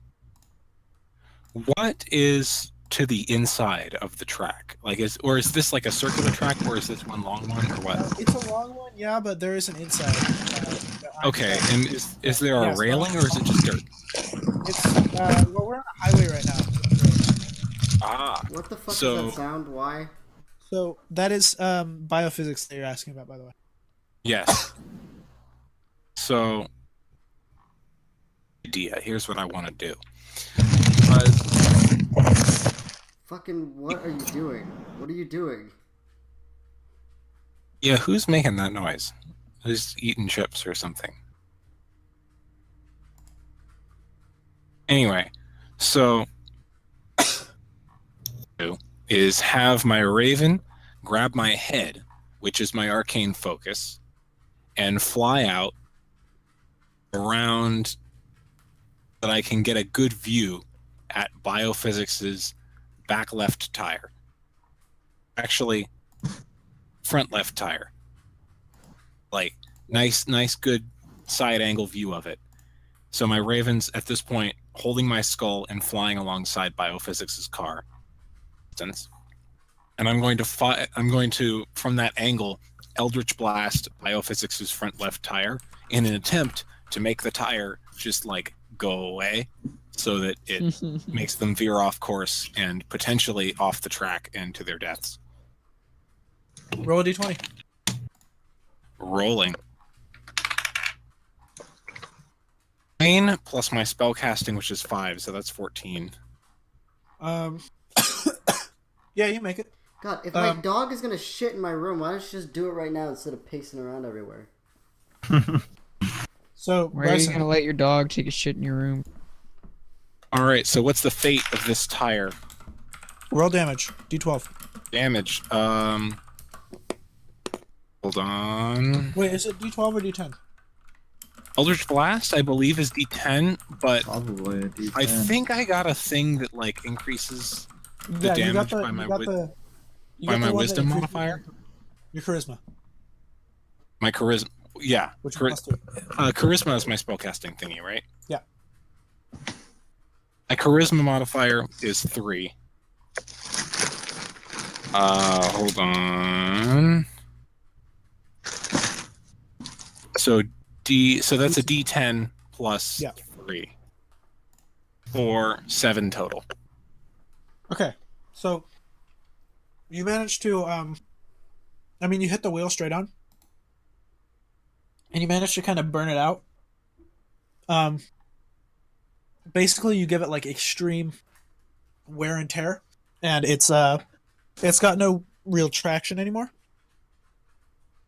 what is to the inside of the track? Like, is this like a circular track, or is this one long one, or what? It's a long one, yeah, but there is an inside. Okay. And is there a Yes, railing, or is it just dirt? It's well, we're on a highway right now. Ah. What the fuck So- does that sound? Why? So that is Biophysics that you're asking about, by the way. Yes. So, idea. Here's what I want to do. Fucking what are you doing? What are you doing? Yeah, who's making that noise? Who's eating chips or something? Anyway, so is have my raven grab my head which is my arcane focus, and fly out around that I can get a good view at Biophysics's back left tire. Actually, front left tire. Like, nice, good side angle view of it. So my Raven's at this point holding my skull and flying alongside Biophysics's car. And I'm going to from that angle Eldritch Blast Biophysics's front left tire in an attempt to make the tire just like go away so that it makes them veer off course and potentially off the track and to their deaths. Roll a d20. Rolling. 9 plus my spell casting, which is 5, so that's 14. Yeah, you make it. God, if my dog is gonna shit in my room, why don't you just do it right now instead of pacing around everywhere? So, Where are you Bryson, gonna let your dog take a shit in your room? All right, so what's the fate of this tire? roll damage. D12. Damage. Hold on. Wait, is it D12 or D10? Eldritch Blast, I believe, is D10, but Probably a D10. I think I got a thing that like increases the Yeah, you got damage the, by you my got wi- the, you by got my the one that wisdom increases modifier. Your charisma, My charisma. Yeah, which is Chari- plus 2. charisma is my spellcasting thingy, right? Yeah. My charisma modifier is 3. Hold on. So that's a D10 plus Yeah. 3. For 7 total. Okay, so you managed to, you hit the wheel straight on, and you managed to kind of burn it out. Basically, you give it like extreme wear and tear, and it's got no real traction anymore.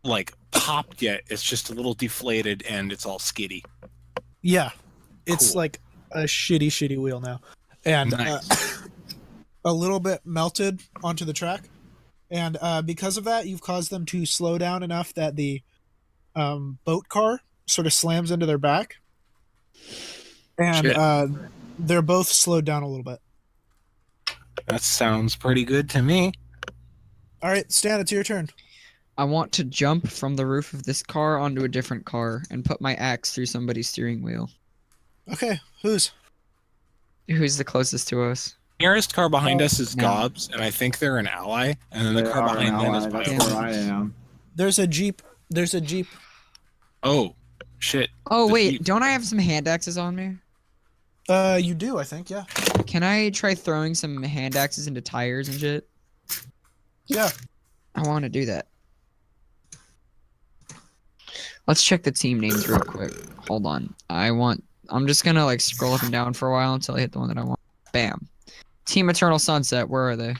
Like popped yet, it's just a little deflated and it's all skiddy. Yeah, it's Cool. like a shitty wheel now, and Nice. a little bit melted onto the track, and because of that, you've caused them to slow down enough that the boat car sort of slams into their back, and Shit. they're both slowed down a little bit. That sounds pretty good to me. All right, Stan, it's your turn. I want to jump from the roof of this car onto a different car and put my axe through somebody's steering wheel. Okay, who's? Who's the closest to us? Nearest car behind us is no. Gobs, and I think they're an ally. And then the They car are behind an them is ally, that's Bio. where I am. There's a jeep. There's a jeep. Oh, shit. Oh The wait, Jeep. don't I have some hand axes on me? You do, I think, yeah. Can I try throwing some hand axes into tires and shit? Yeah. I want to do that. Let's check the team names real quick. Hold on. I'm just gonna like scroll up and down for a while until I hit the one that I want. Bam. Team Eternal Sunset, where are they?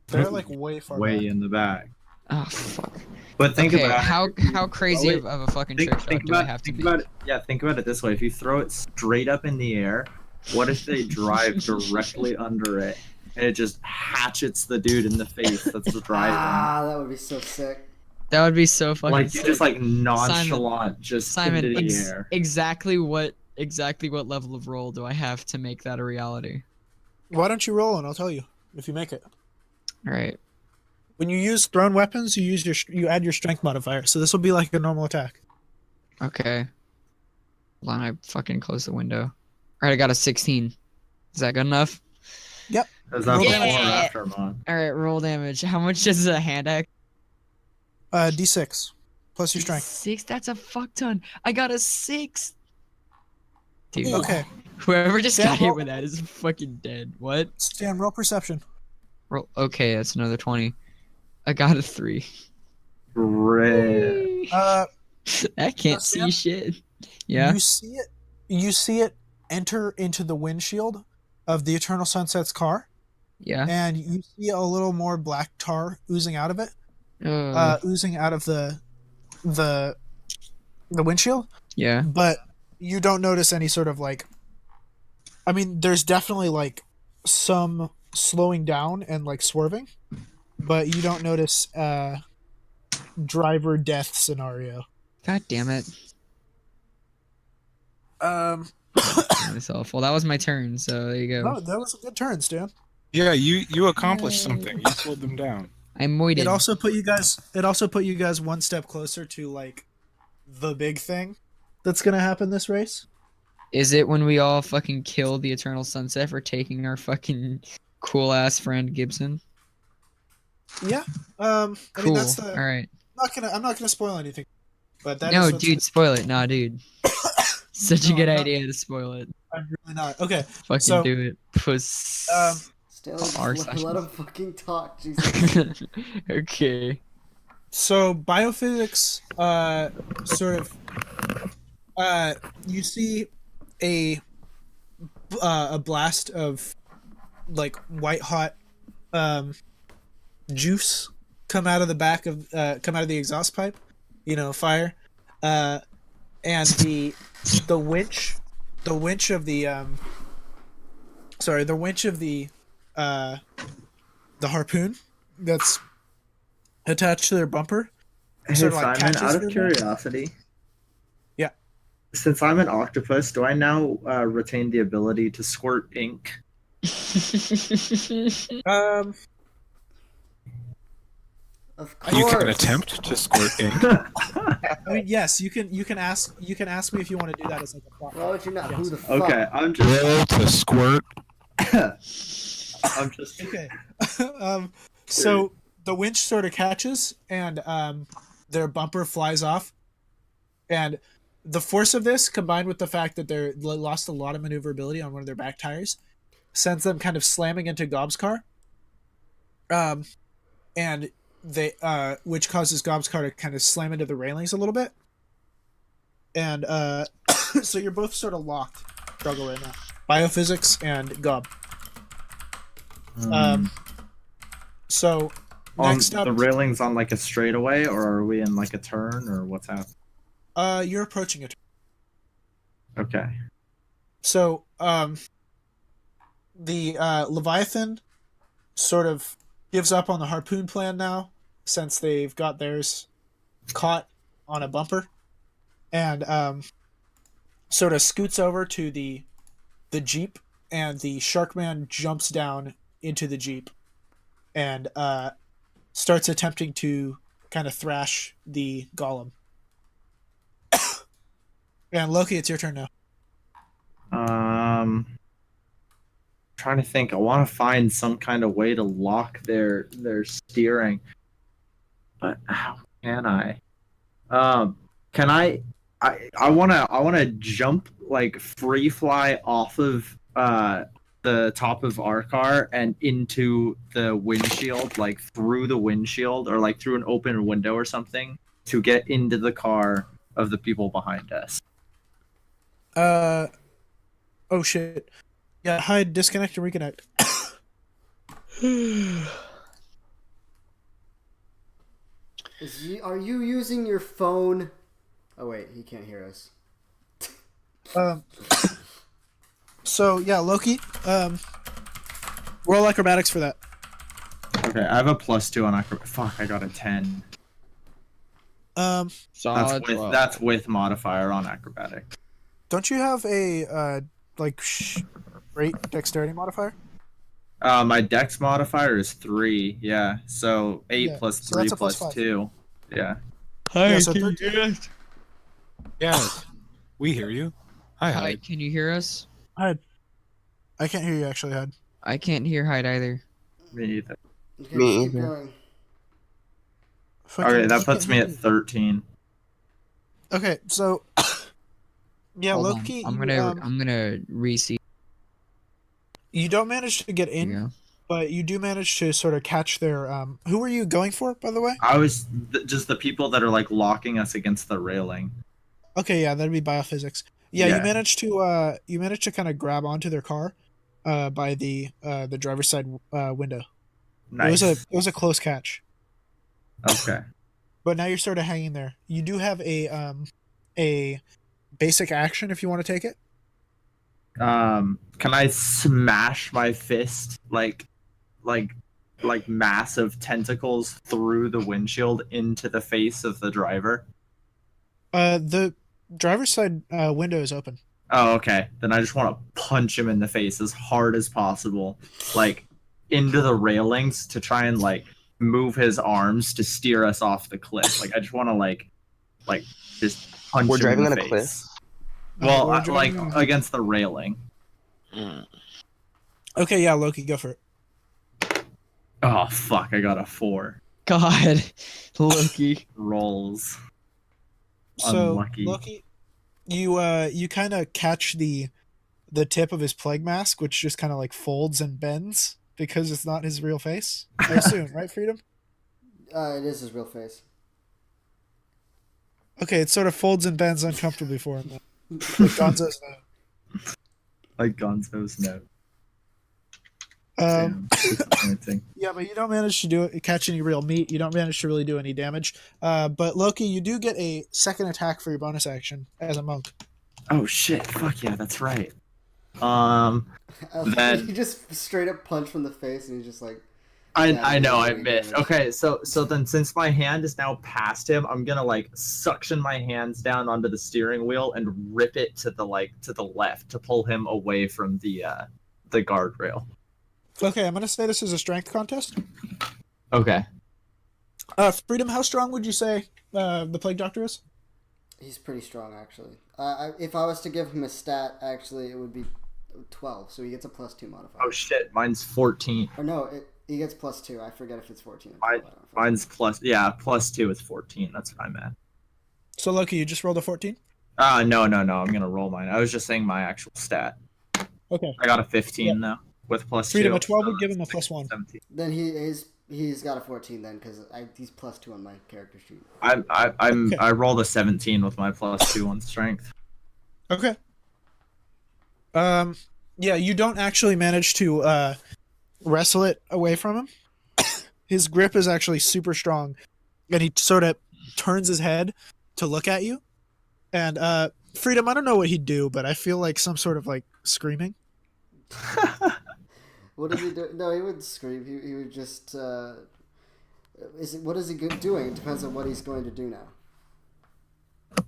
They're like way far Way back. in the back. Oh fuck. But think Okay, about how crazy wait. of a fucking think, trick shot think do I about have to think make? about it. Yeah, think about it this way: if you throw it straight up in the air, what if they drive directly under it and it just hatchets the dude in the face that's driving? Ah, that would be so sick. That would be so fucking Like you sick. just like nonchalant, just Simon, into the air. exactly what level of roll do I have to make that a reality? Why don't you roll and I'll tell you if you make it. All right. When you use thrown weapons, you add your strength modifier. So this will be like a normal attack. Okay. Hold on, I fucking closed the window. All right, I got a 16. Is that good enough? Is that Roll before damage. or after, man? All right, roll damage. How much does a hand axe? D6 plus your strength. 6. That's a fuck ton. I got a 6. Dude, Okay, whoever just Stan, got hit roll- with that is fucking dead. What? Stan, roll perception. Roll. Okay, that's another 20. I got a 3. Red. I can't Stan? see shit. Yeah. You see it enter into the windshield of the Eternal Sunset's car, Yeah. and you see a little more black tar oozing out of it, oozing out of the windshield. yeah. But you don't notice any sort of like. I mean, there's definitely like some slowing down and like swerving, but you don't notice driver death scenario. God damn it. Myself. Well, that was my turn, so there you go. No, that was a good turn, Stan. Yeah, you accomplished something. You slowed them down. I moited. It also put you guys one step closer to like the big thing that's gonna happen this race. Is it when we all fucking kill the Eternal Sunset for taking our fucking cool ass friend Gibson? Yeah. I Cool. mean that's the All right. I'm not gonna spoil anything. But that No, is what's dude, spoil it. Nah, dude. Such a No, good I'm not. idea to spoil it. I'm really not. Okay. Fucking So, do it. Puss. Stanley, R let session. him fucking talk. Jesus. Okay. So biophysics, sort of, you see a blast of like white hot, juice come out of the back of come out of the exhaust pipe, fire, and the winch of the the harpoon that's attached to their bumper. Hey, Sort of like Simon, catches out of their curiosity. Yeah. Since I'm an octopus, do I now retain the ability to squirt ink? Of You can course. attempt to squirt ink. I mean, yes, you can ask me if you want to do that as like a plot. Why would you not? Who the fuck? Okay, I'm just. Roll to squirt. I'm just. Okay. So the winch sort of catches and their bumper flies off, and the force of this combined with the fact that they lost a lot of maneuverability on one of their back tires sends them kind of slamming into Gob's car. And they which causes Gob's car to kind of slam into the railings a little bit. And so you're both sort of locked struggle right now. Biophysics and Gob. So next up, the railings on like a straightaway, or are we in like a turn, or what's happening? you're approaching it. Okay. So the Leviathan sort of gives up on the harpoon plan now, since they've got theirs caught on a bumper, and sort of scoots over to the Jeep, and the Sharkman jumps down into the Jeep and starts attempting to kind of thrash the golem. And Loki, it's your turn now. Trying to think. I want to find some kind of way to lock their steering, but how can I? Can I? I wanna jump, like free fly off of the top of our car and into the windshield, like through the windshield or like through an open window or something, to get into the car of the people behind us. Oh shit. Yeah, hide, disconnect, and reconnect. Are you using your phone? Oh wait, he can't hear us. So yeah, Loki, roll acrobatics for that. Okay, I have a +2 on acrobatics. Fuck, I got a 10. Solid. That's with modifier on acrobatic. Don't you have a great dexterity modifier? My dex modifier is 3. Yeah, so 8 Yeah, plus so 3 that's a plus +5. 2. Yeah. Yeah, so 13. Yes, we hear you. Hi, hi. Hyde, can you hear us? Hide. I can't hear you actually, Hide. I can't hear Hyde either. Me either. Okay, Me keep either. going. Okay, that He puts can't me hear at you. 13. Okay, so yeah, Hold Loki, on. you, I'm gonna reseat. you don't manage to get There you in, go. but you do manage to sort of catch their. Who were you going for, by the way? I was just the people that are like locking us against the railing. Okay, yeah, that'd be biophysics. Yeah, Yeah. you managed to kind of grab onto their car, by the driver's side window. Nice. It was a close catch, Okay. but now you're sort of hanging there. You do have a basic action if you want to take it. Can I smash my fist like like massive tentacles through the windshield into the face of the driver? The driver's side window is open. Oh, okay. Then I just want to punch him in the face as hard as possible, like into the railings to try and like move his arms to steer us off the cliff. Like I just want to like just punch We're him driving in on the a face. cliff? Well, We're like driving on a- against the railing. Okay, yeah, Loki, go for it. Oh fuck! I got a 4. God, Loki. Rolls. So Unlucky. Loki, you kind of catch the tip of his plague mask, which just kind of like folds and bends because it's not his real face. I assume, right, Freedom? It is his real face. Okay, it sort of folds and bends uncomfortably for him. Like Gonzo's note. Like Gonzo's note. Um, Damn, disappointing. yeah, but you don't manage to catch any real meat. You don't manage to really do any damage. But Loki, you do get a second attack for your bonus action as a monk. Oh shit! Fuck yeah, that's right. Then- He just straight up punched from the face, and he's just like. I know I really missed. damaged. Okay, so then since my hand is now past him, I'm gonna like suction my hands down onto the steering wheel and rip it to the left to pull him away from the guardrail. Okay, I'm gonna say this is a strength contest. Okay. Freedom, how strong would you say the plague doctor is? He's pretty strong, actually. If I was to give him a stat, actually, it would be 12, so he gets a +2 modifier. Oh shit, mine's 14. Or no, he gets +2. I forget if it's 14 or 12. I don't know. Mine's +2 is 14. That's what I meant. So Loki, you just rolled a 14. No. I'm gonna roll mine. I was just saying my actual stat. Okay. I got a 15 though with +2. Freedom, a 12 would so give him a that's +1. 17. Then he's got a 14 then, because he's +2 on my character sheet. I rolled a 17 with my +2 on strength. Okay. Yeah, you don't actually manage to wrestle it away from him. His grip is actually super strong, and he sort of turns his head to look at you. And Freedom, I don't know what he'd do, but I feel like some sort of like screaming. What does he do? No, he wouldn't scream. He would just. What is he doing? It depends on what he's going to do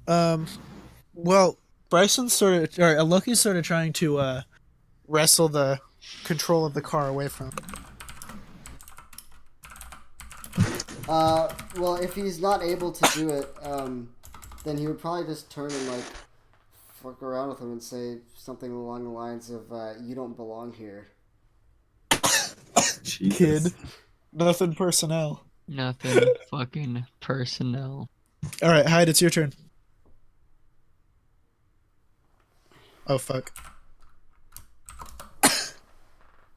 now. Well, Bryson's sort of, or Loki's sort of trying to wrestle the control of the car away from him. Well, if he's not able to do it, then he would probably just turn and like fuck around with him and say something along the lines of "You don't belong here." Jesus. Kid. Nothing personnel. Nothing fucking personnel. All right, Hyde, it's your turn. Oh, fuck.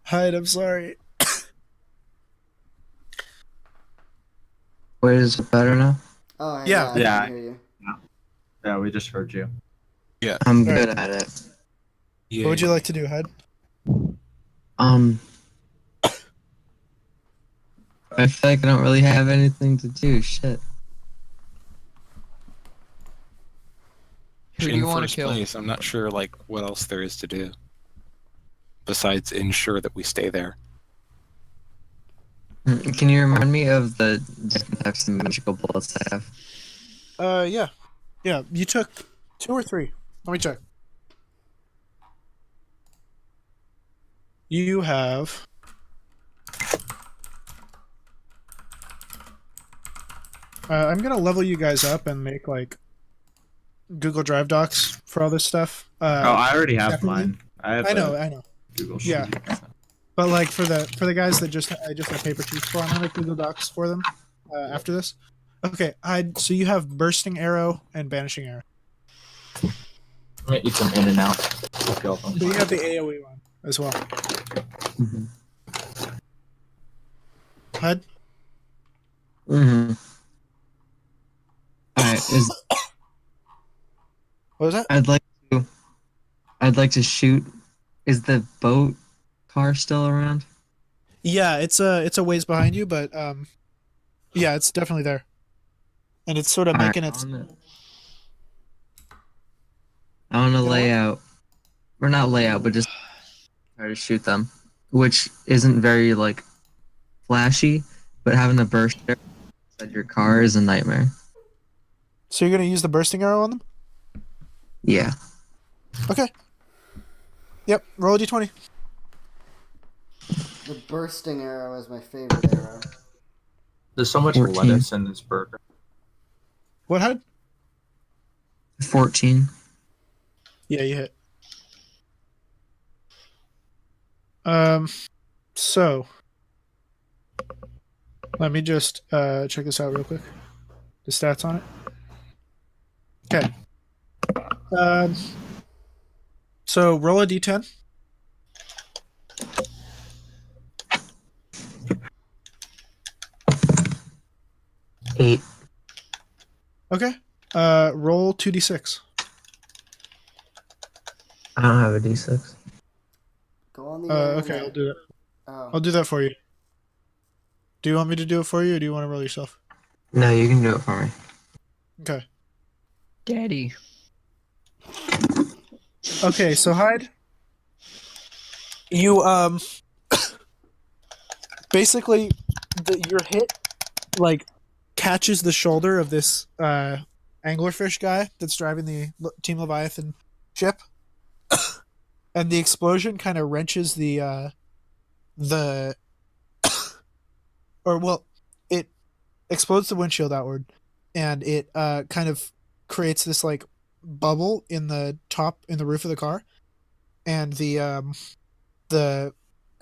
Hyde, I'm sorry. Wait, is it better now? Oh, Yeah. I Yeah. can hear you. Yeah, we just heard you. I'm good at it. Yeah. What would you like to do, Hyde? I feel like I don't really have anything to do. Shit. Who do In you want to first kill? place, I'm not sure like what else there is to do besides ensure that we stay there. Can you remind me of the different types of magical bullets I have? Yeah. Yeah, you took 2 or 3. Let me check. You have... I'm gonna level you guys up and make, like, Google Drive docs for all this stuff. I already have separately? mine. I I know. Google Yeah. Sheet. But like for the guys that I just have paper sheets for, I'm gonna make Google Docs for them after this. Okay, so you have bursting arrow and banishing arrow. I'm gonna eat some in and out. Okay, I'll So you have the AOE one as well. Mhm. HUD? Mm-hmm. Alright, What was that? I'd like to shoot. Is the boat car still around? Yeah, it's a ways behind you, but yeah, it's definitely there. And it's sort of Alright, making its I wanna You know lay out. Or not lay out, but just try to shoot them. Which isn't very like flashy, but having a burst arrow inside your car is a nightmare. So you're gonna use the bursting arrow on them? Yeah. Okay. Yep. Roll a d20. The bursting arrow is my favorite arrow. There's so much 14. lettuce in this burger. What had? 14. Yeah, you hit. So let me just check this out real quick. The stats on it. Okay. So roll a d10. Eight. Okay. Roll 2d6. I don't have a D6. Go on the Okay, I'll do that. Oh. I'll do that for you. Do you want me to do it for you, or do you want to roll yourself? No, you can do it for me. Okay. Daddy. Okay, so Hyde, you basically your hit like catches the shoulder of this anglerfish guy that's driving the Team Leviathan ship, and the explosion kind of wrenches the or well, it explodes the windshield outward, and it kind of creates this like bubble in the roof of the car, and the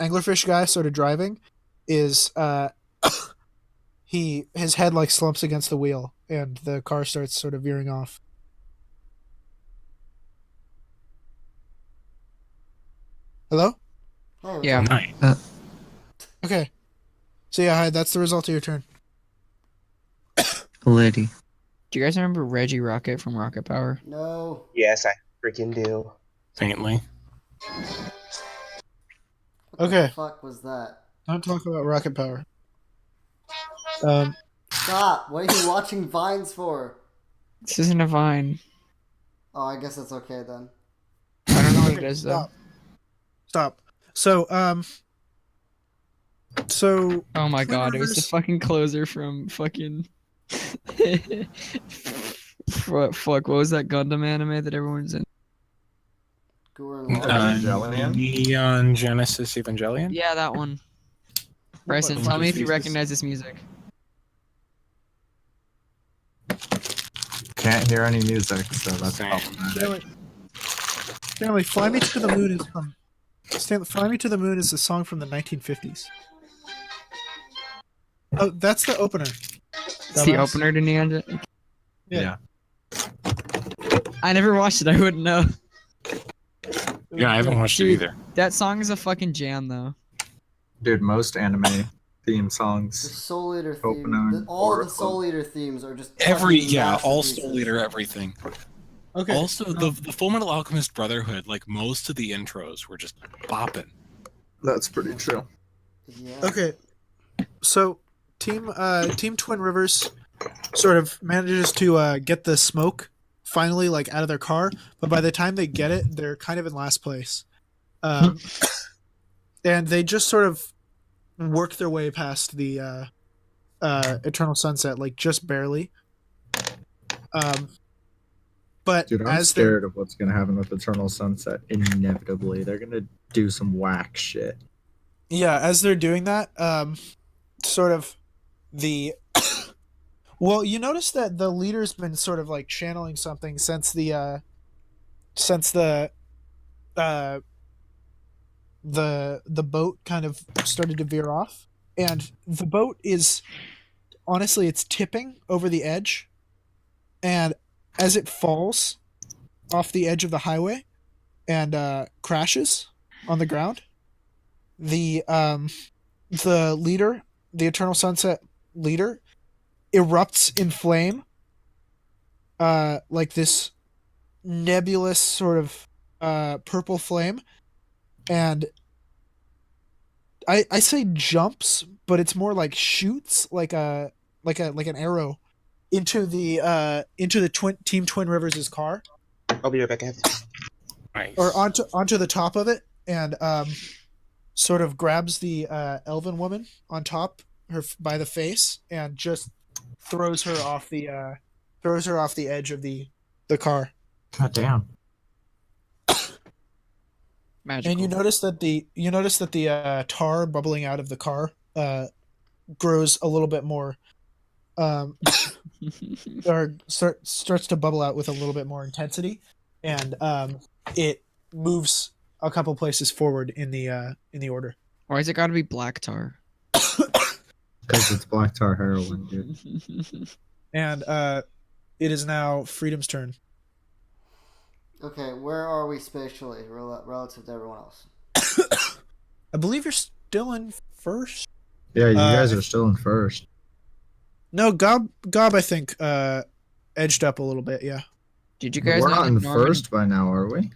anglerfish guy sort of driving is his head like slumps against the wheel, and the car starts sort of veering off. Hello? Hey, Yeah. Nice. Okay. So yeah, Hyde, that's the result of your turn. Liddy. Do you guys remember Reggie Rocket from Rocket Power? No. Yes, I freaking do. Faintly. What Okay. the fuck was that? Don't talk about rocket power. Stop! What are you watching Vines for? This isn't a Vine. Oh, I guess it's okay then. I don't know what it is though. Stop. So Oh my Twin god, it was the Rivers- fucking closer from fucking. Fuck, what was that Gundam anime that everyone's in? Gurren Lagann. Evangelion? Neon Genesis Evangelion? Yeah, that one. Bryson, What tell me if you Jesus. recognize this music. Can't hear any music, so that's Same. problematic. Stanley, Fly Me to the Moon is from Fly Me to the Moon is a song from the 1950s. Oh, that's the opener. It's the opener to Neon. Yeah. I never watched it. I wouldn't know. Yeah, I haven't watched it Dude. either. That song is a fucking jam, though. Dude, most anime theme The songs. Soul Eater Open theme. on All the Oracle. Soul Eater themes are just Every fucking all masterpieces. Soul Eater, everything. Okay. Also, the Full Metal Alchemist Brotherhood, like most of the intros were just bopping. That's pretty true. Yeah. Okay. So Team Twin Rivers sort of manages to get the smoke finally like out of their car, but by the time they get it, they're kind of in last place. And they just sort of work their way past the Eternal Sunset, like just barely. But Dude, I'm as they're scared of what's gonna happen with Eternal Sunset. Inevitably, they're gonna do some whack shit. as they're doing that, sort of the well, you notice that the leader's been sort of like channeling something since the boat kind of started to veer off, and the boat is honestly it's tipping over the edge, and as it falls off the edge of the highway and crashes on the ground, the leader, the Eternal Sunset leader, erupts in flame, like this nebulous sort of purple flame, and I say jumps, but it's more like shoots, like an arrow into the Team Twin Rivers' car, I'll be right back. Nice. or onto the top of it, and sort of grabs the elven woman on top by the face and just throws her off the edge of the car. God damn. Magical. And you notice that the tar bubbling out of the car grows a little bit more, or starts to bubble out with a little bit more intensity, and it moves a couple places forward in the order. Why has it got to be black tar? Because it's black tar heroin, dude. And it is now Freedom's turn. Okay, where are we spatially relative to everyone else? I believe you're still in first. Yeah, you guys are still in first. No, Gob I think edged up a little bit. Yeah. Did you guys We're know not that in Norman- first by now, are we?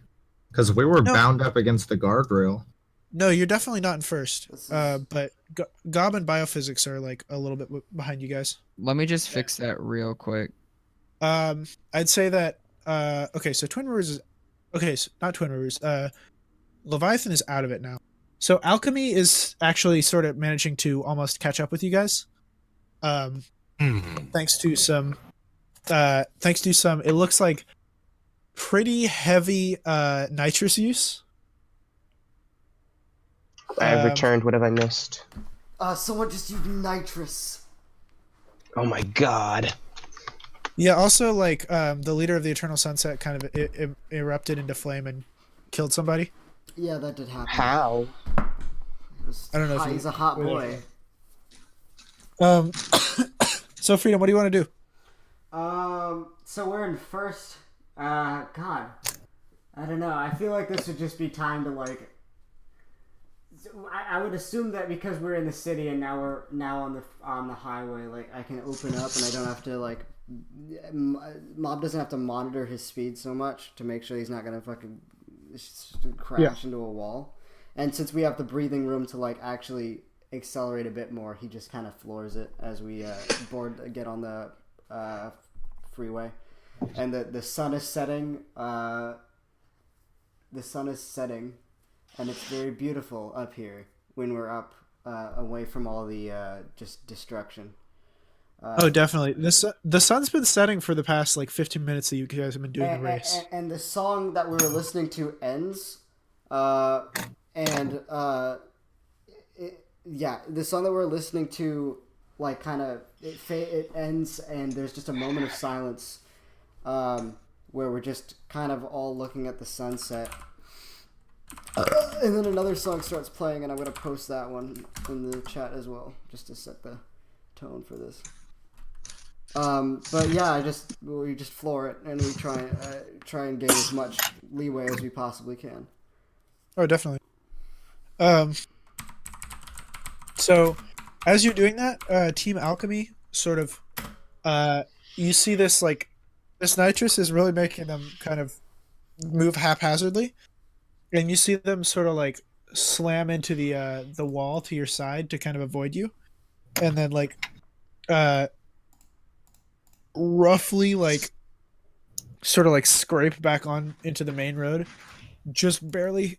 Because we were No. bound up against the guardrail. No, you're definitely not in first. This is- But Gob and biophysics are like a little bit behind you guys. Let me just fix that real quick. I'd say that okay, so Twin Rivers is okay, so not Twin Rivers. Leviathan is out of it now. So Alchemy is actually sort of managing to almost catch up with you guys. Thanks to some it looks like pretty heavy nitrous use. I've returned. What have I missed? Someone just used nitrous. Oh my god. Yeah, also like the leader of the Eternal Sunset kind of erupted into flame and killed somebody. Yeah, that did happen. How? I don't know if He's a hot boy. So Freedom, what do you want to do? So we're in first. God, I don't know. I feel like this would just be time to like. I would assume that because we're in the city and now we're on the highway, like I can open up and I don't have to like. Mob doesn't have to monitor his speed so much to make sure he's not gonna fucking crash into a wall. And since we have the breathing room to like actually accelerate a bit more, he just kind of floors it as we get on the freeway. And the sun is setting. The sun is setting, and it's very beautiful up here when we're up away from all the just destruction. Oh, definitely. The sun's been setting for the past like 15 minutes that you guys have been doing the race. And the song that we were listening to ends, the song that we're listening to, like, kind of it ends, and there's just a moment of silence, where we're just kind of all looking at the sunset, and then another song starts playing, and I'm gonna post that one in the chat as well, just to set the tone for this. But yeah, we just floor it, and we try and gain as much leeway as we possibly can. Oh, definitely. So as you're doing that, Team Alchemy sort of, you see this like, this nitrous is really making them kind of move haphazardly, and you see them sort of like slam into the wall to your side to kind of avoid you, and then like, roughly like sort of like scrape back on into the main road, just barely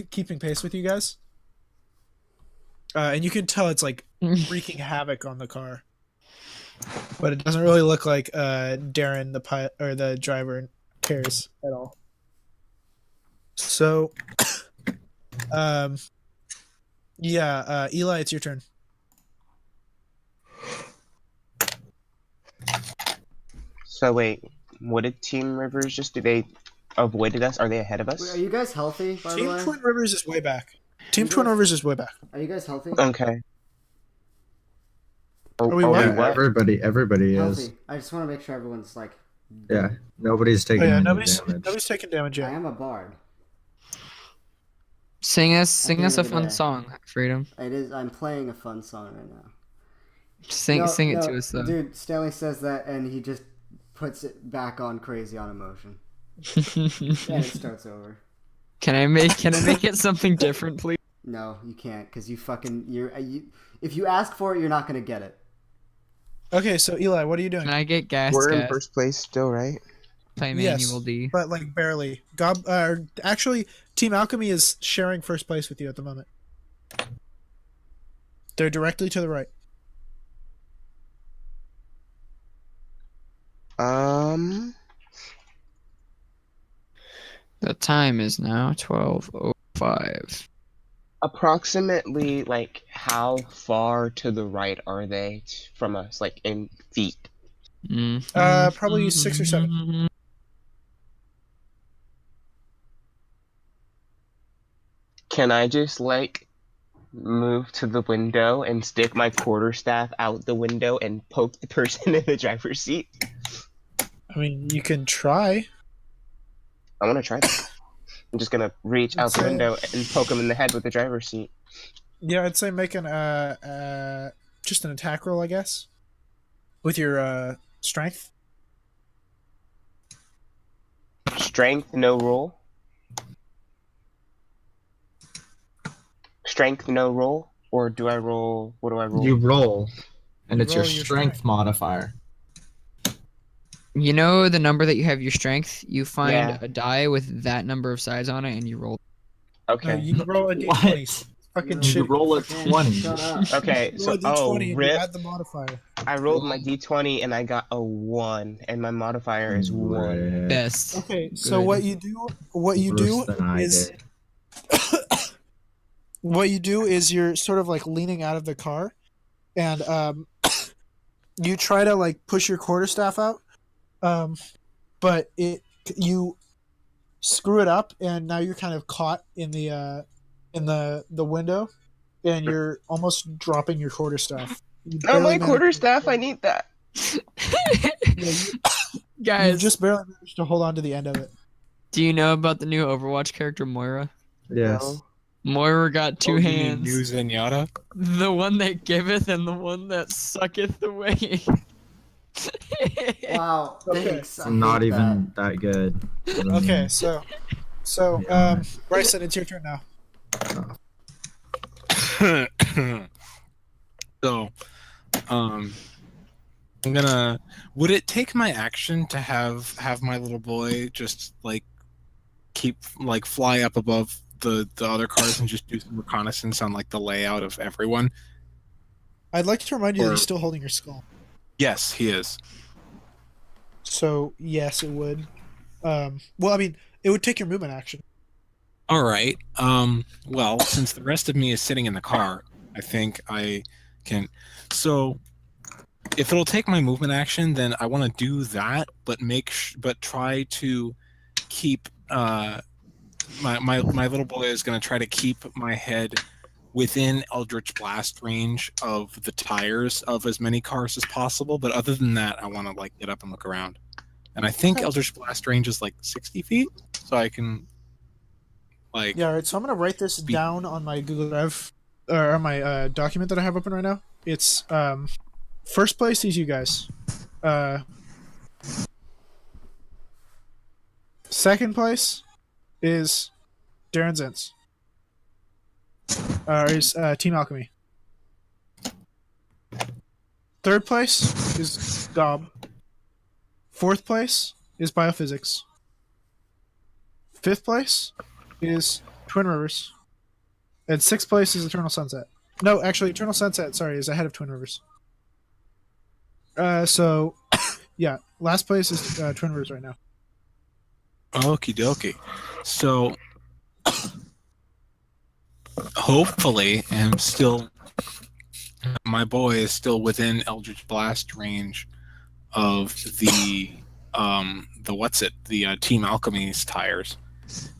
keeping pace with you guys. And you can tell it's like wreaking havoc on the car, but it doesn't really look like Darren, the pilot or the driver, cares at all. So, Eli, it's your turn. So wait, what did Team Rivers just do? They avoided us? Are they ahead of us? Wait, are you guys healthy, by the Team way? Twin Rivers is way back. Team Twin Rivers is way back. Are you guys healthy? Okay. Are we what? Yeah, everybody is. Healthy. I just want to make sure everyone's like... Yeah, nobody's taking any damage. Nobody's taking damage I yet. am a bard. Sing us end a of the fun day. song, Freedom. It is. I'm playing a fun song right now. Sing it No, to us though. Dude, Stanley says that and he just puts it back on Crazy on Emotion. And it starts over. Can I make it something different, please? No, you can't, because if you ask for it, you're not going to get it. Okay, so Eli, what are you doing? Can I get gas? We're in first place still, right? Play Yes. Manual D. But like barely. Actually, Team Alchemy is sharing first place with you at the moment. They're directly to the right. The time is now 12:05. Approximately, like, how far to the right are they from us, like, in feet? Probably 6 or 7. Can I just, like, move to the window and stick my quarterstaff out the window and poke the person in the driver's seat? I mean, you can try. I want to try that. I'm just gonna reach out the window and poke him in the head with the driver's seat. Yeah, I'd say make an just an attack roll, I guess, with your strength. Strength, no roll. Strength, no roll, or do I roll? What do I roll? You roll, and You it's your roll your strength strength. modifier. You know the number that you have your strength? You find Yeah. a die with that number of sides on it and you roll. No, Okay. you roll a d20. What? Fucking You shit. roll a 20. Shut up. Okay. Roll So, a d20 and you rip. add the modifier. I rolled my d20 and I got a 1, and my modifier is 1. Best. Okay, so Good. what you do Worse than I is did. what you do is you're sort of like leaning out of the car, and you try to like push your quarterstaff out, but you screw it up, and now you're kind of caught in the window, and you're almost dropping your quarterstaff. You Oh, my barely quarterstaff! I need that. you Guys, just barely managed to hold on to the end of it. do you know about the new Overwatch character Moira? Yes. No. Moira got two Oh, you mean hands. New Zenyatta? The one that giveth and the one that sucketh away. Wow. Okay. Thanks. It's I not hate even that good. I don't Okay, mean- so Yeah. Bryson, it's your turn now. So, I'm gonna. Would it take my action to have my little boy just like keep like fly up above the other cars and just do some reconnaissance on like the layout of everyone? I'd like to remind you that Or- he's still holding your skull. Yes, he is. So yes, it would. Well, I mean, it would take your movement action. All right. Well, since the rest of me is sitting in the car, I think I can. So, if it'll take my movement action, then I want to do that, but but try to keep my little boy is going to try to keep my head within Eldritch Blast range of the tires of as many cars as possible. But other than that, I want to like get up and look around. And I think Okay. Eldritch Blast range is like 60 feet, so I can like. Yeah, all right. So I'm gonna write this down on my Google Drive or on my document that I have open right now. It's first place is you guys. Second place is Darren Zins. Is Team Alchemy. Third place is Gob. Fourth place is Biophysics. Fifth place is Twin Rivers. And sixth place is Eternal Sunset. No, actually, Eternal Sunset, sorry, is ahead of Twin Rivers. So, yeah, last place is Twin Rivers right now. Okie dokie. So hopefully, my boy is still within Eldritch Blast range of the Team Alchemy's tires.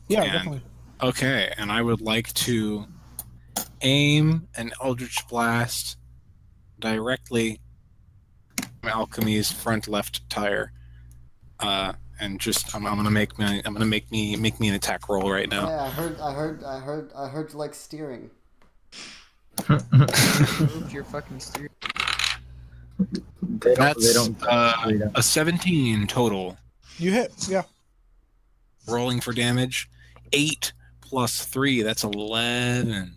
Yeah, And- definitely. Okay, and I would like to aim an Eldritch Blast directly from Alchemy's front left tire. And just I'm gonna make me an attack roll right now. Yeah, I heard you like steering. Moved your fucking steer. They That's don't a 17 total. You hit, yeah. Rolling for damage, 8 plus 3. That's 11.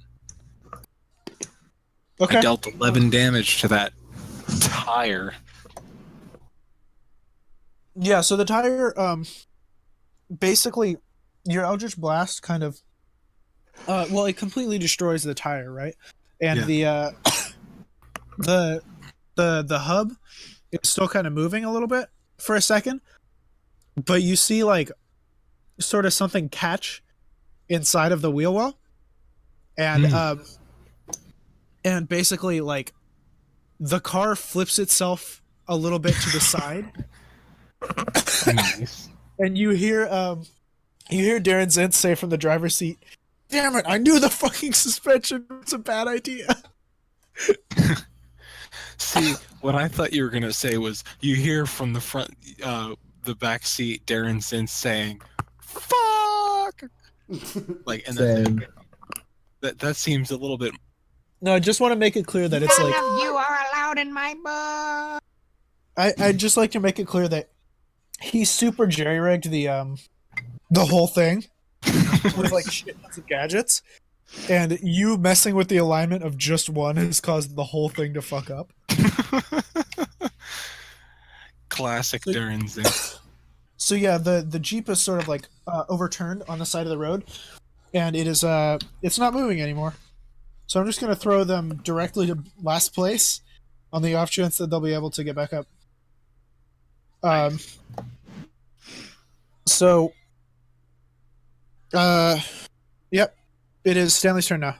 Okay. I dealt 11 damage to that tire. Yeah, so the tire, basically, your Eldritch Blast kind of Well, it completely destroys the tire, right? And Yeah. the hub is still kind of moving a little bit for a second, but you see like sort of something catch inside of the wheel well, and basically like the car flips itself a little bit to the side, Nice. and you hear Darren Zentz say from the driver's seat, "Damn it! I knew the fucking suspension was a bad idea." See, what I thought you were gonna say was you hear from the front, the back seat, Darren Zins saying, "Fuck!" Like, and Same. that seems a little bit. No, I just want to make it clear that it's like you are allowed in my book. I'd just like to make it clear that he super jerry-rigged the whole thing with like shit tons of gadgets, and you messing with the alignment of just one has caused the whole thing to fuck up. Classic So- Darren Zins. So yeah, the Jeep is sort of like overturned on the side of the road, and it's not moving anymore. So I'm just gonna throw them directly to last place, on the off chance that they'll be able to get back up. So, yep, it is Stanley's turn now.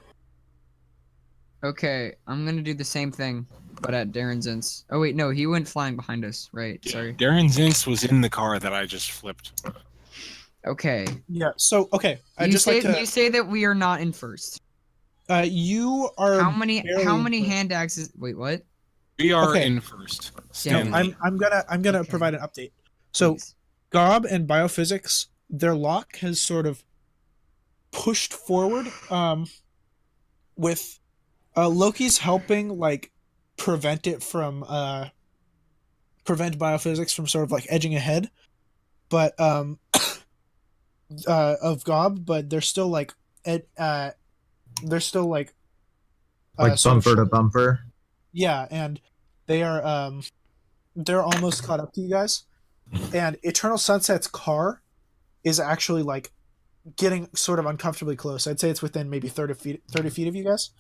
Okay, I'm gonna do the same thing, but at Darren Zins. Oh wait, no, he went flying behind us. Right, sorry. Darren Zins was in the car that I just flipped. Okay. Yeah. So okay, I You just say like to. you say that we are not in first. You are. How many barely- hand axes? Wait, what? We are Okay. in first. Yeah, No, Stanley. I'm gonna Okay. provide an update. So Please. Gob and Biophysics, their lock has sort of pushed forward, with Loki's helping like prevent it from prevent Biophysics from sort of like edging ahead, but of Gob, but they're still like they're still like Like sort of bumper to short. bumper. Yeah, and they are they're almost caught up to you guys. And Eternal Sunset's car is actually like getting sort of uncomfortably close. I'd say it's within maybe 30 feet of you guys.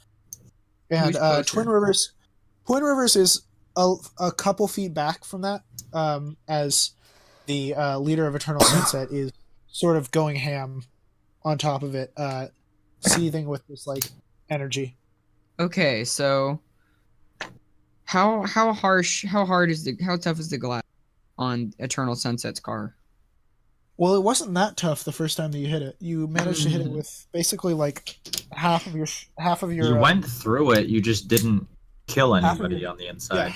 And Who's closer? Twin Rivers is a couple feet back from that, as the leader of Eternal Sunset is sort of going ham on top of it, seething with this like energy. Okay, so how tough is the glass on Eternal Sunset's car? Well, it wasn't that tough the first time that you hit it. You managed to hit it with basically like half of your You went through it, you just didn't kill half of anybody your- on the inside.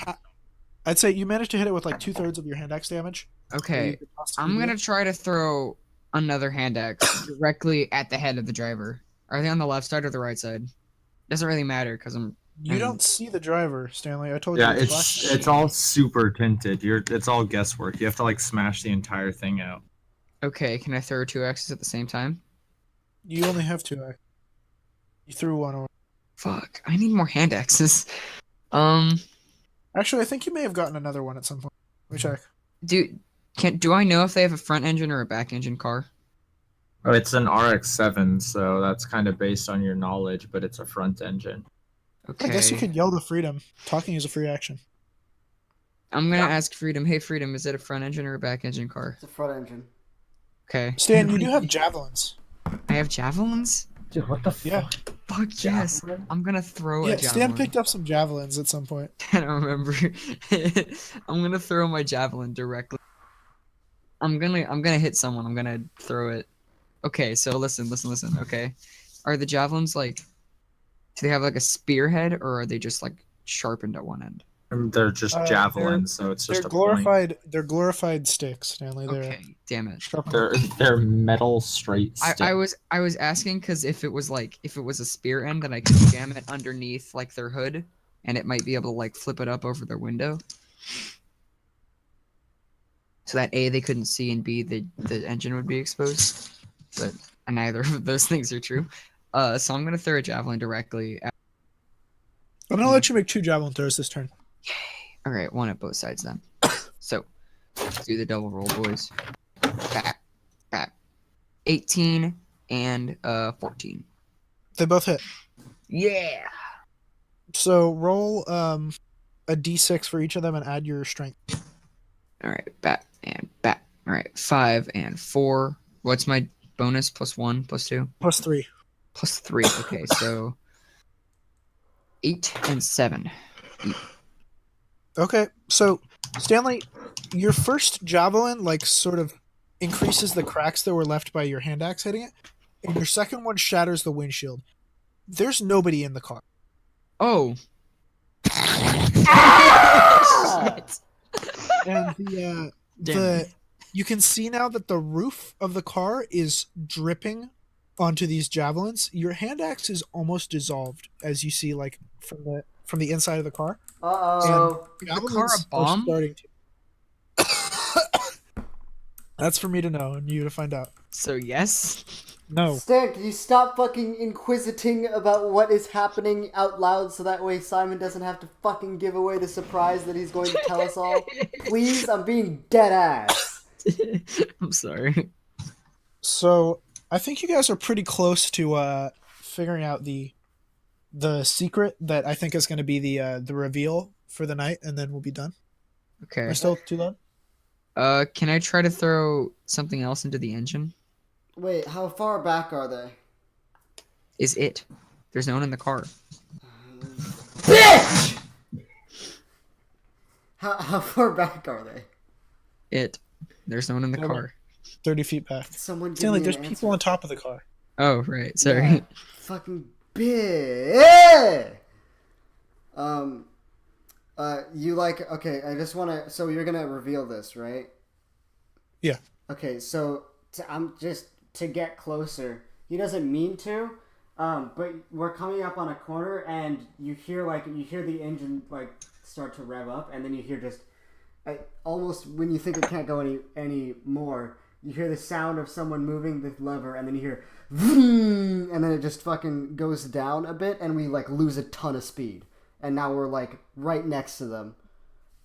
I'd say you managed to hit it with like 2/3 of your hand axe damage. Okay, I'm gonna try to throw another hand axe directly at the head of the driver. Are they on the left side or the right side? Doesn't really matter because You don't see the driver, Stanley. I told Yeah, you. it's all super tinted. It's all guesswork. You have to like smash the entire thing out. okay. Can I throw two axes at the same time? You only have 2 axes. You threw one over. Fuck, I need more hand axes. Actually, I think you may have gotten another one at some point. Let me check. Do I know if they have a front engine or a back engine car? Oh, it's an RX-7, so that's kind of based on your knowledge, but it's a front engine. Okay. I guess you could yell to Freedom. Talking is a free action. I'm gonna ask Freedom. Hey, Freedom, is it a front engine or a back engine car? It's a front engine. Okay. Stan, you do have javelins. I have javelins. Dude, what the Yeah. Fuck yes. I'm gonna throw Yeah, a Stan javelin. picked up some javelins at some point. I don't remember. I'm gonna throw my javelin directly. I'm gonna hit someone. I'm gonna throw it. Okay, so listen. Okay, are the javelins like? Do they have like a spearhead, or are they just like sharpened at one end? They're just Uh, javelins, so it's They're just a point. glorified. They're glorified sticks, Stanley. They're Okay, damn it. sharpened. They're metal straight sticks. I was asking because if it was a spear end, then I could jam it underneath like their hood, and it might be able to like flip it up over their window. So that A, they couldn't see, and B, the engine would be exposed. But neither of those things are true. So I'm gonna throw a javelin directly at. I'm gonna let you make 2 javelin throws this turn. All right, one at both sides then. So let's do the double roll, boys. Back. 18 and 14. They both hit. Yeah. So roll a d6 for each of them and add your strength. All right, bat and bat. All right, 5 and 4. What's my bonus? +1, +2, +3. +3. Okay, so 8 and 7. Okay, so Stanley, your first javelin like sort of increases the cracks that were left by your hand axe hitting it, and your second one shatters the windshield. There's nobody in the car. Oh. Shit. And the Damn. you can see now that the roof of the car is dripping onto these javelins. Your hand axe is almost dissolved as you see like from the inside of the car. Uh-oh. Is the car a Javelins are bomb? starting to. That's for me to know and you to find out. So yes. No. Stan, can you stop fucking inquisiting about what is happening out loud so that way Simon doesn't have to fucking give away the surprise that he's going to tell us all? Please, I'm being dead ass. I'm sorry. So I think you guys are pretty close to figuring out the secret that I think is going to be the reveal for the night, and then we'll be done. Okay. We're still too low. Can I try to throw something else into the engine? Wait, how far back are they? Is it? There's no one in the car. Bitch! How far back are they? It. There's no one in the No one. car. 30 feet back. Someone give Stanley, me there's an people on top of the car. Oh, right. Sorry. Yeah, fucking bitch! You like, okay, I just want to, so you're going to reveal this, right? Yeah. Okay, so I'm just to get closer. He doesn't mean to, but we're coming up on a corner and you hear the engine like start to rev up, and then you hear just almost when you think it can't go any more, you hear the sound of someone moving the lever, and then you hear vroom, and then it just fucking goes down a bit, and we like lose a ton of speed, and now we're like right next to them.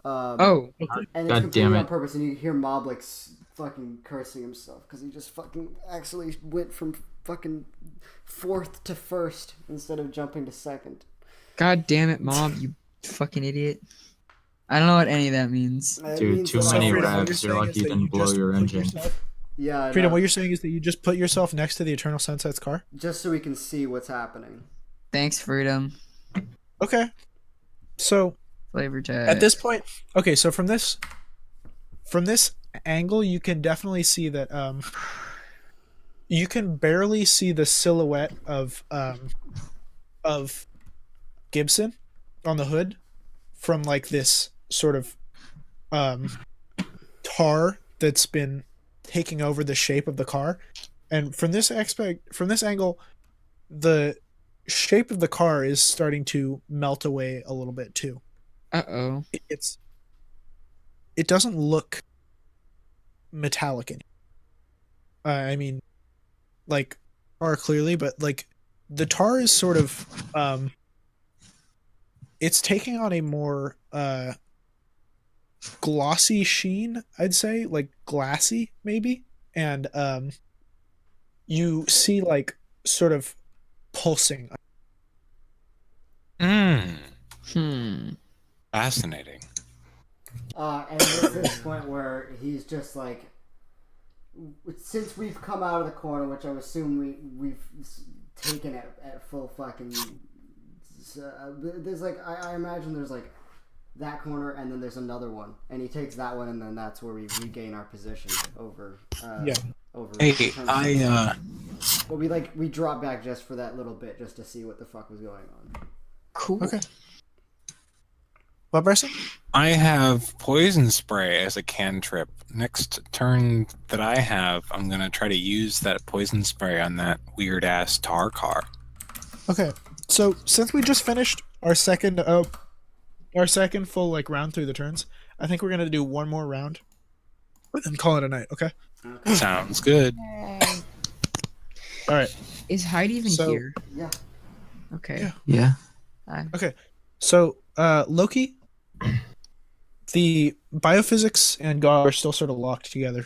Oh. And it's God completely damn it. on purpose, and you hear Moblix fucking cursing himself because he just fucking actually went from fucking 4th to 1st instead of jumping to 2nd. God damn it, Mom, you fucking idiot. I don't know what any of that means. It Dude, means too that many I- Freedom, what revs. you're You're saying lucky is you that didn't blow just your put engine. yourself- Yeah, I Freedom, know. what you're saying is that you just put yourself next to the Eternal Sunset's car? Just so we can see what's happening. Thanks, Freedom. Okay. So Flavor text. at this point, okay, so from this angle, you can definitely see that you can barely see the silhouette of Gibson on the hood from like this sort of tar that's been taking over the shape of the car. And from this angle, the shape of the car is starting to melt away a little bit too. Uh-oh. It doesn't look metallic anymore. I mean, like, tar clearly, but like the tar is sort of it's taking on a more glossy sheen, I'd say, like glassy maybe, and you see like sort of pulsing. Fascinating. And there's this point where he's just like, since we've come out of the corner, which I assume we've taken it at full fucking. There's like I imagine there's like that corner, and then there's another one, and he takes that one, and then that's where we regain our position over. Yeah. Over. Hey, But we drop back just for that little bit, just to see what the fuck was going on. Cool. Okay. What, Bryson? I have poison spray as a cantrip. Next turn that I have, I'm gonna try to use that poison spray on that weird ass tar car. Okay. So since we just finished our second full like round through the turns, I think we're gonna do one more round and then call it a night. Okay. Sounds good. All right. Is Heidi even So- here? Yeah. Okay. Yeah. Yeah. Hi. So Loki, the biophysics and God are still sort of locked together,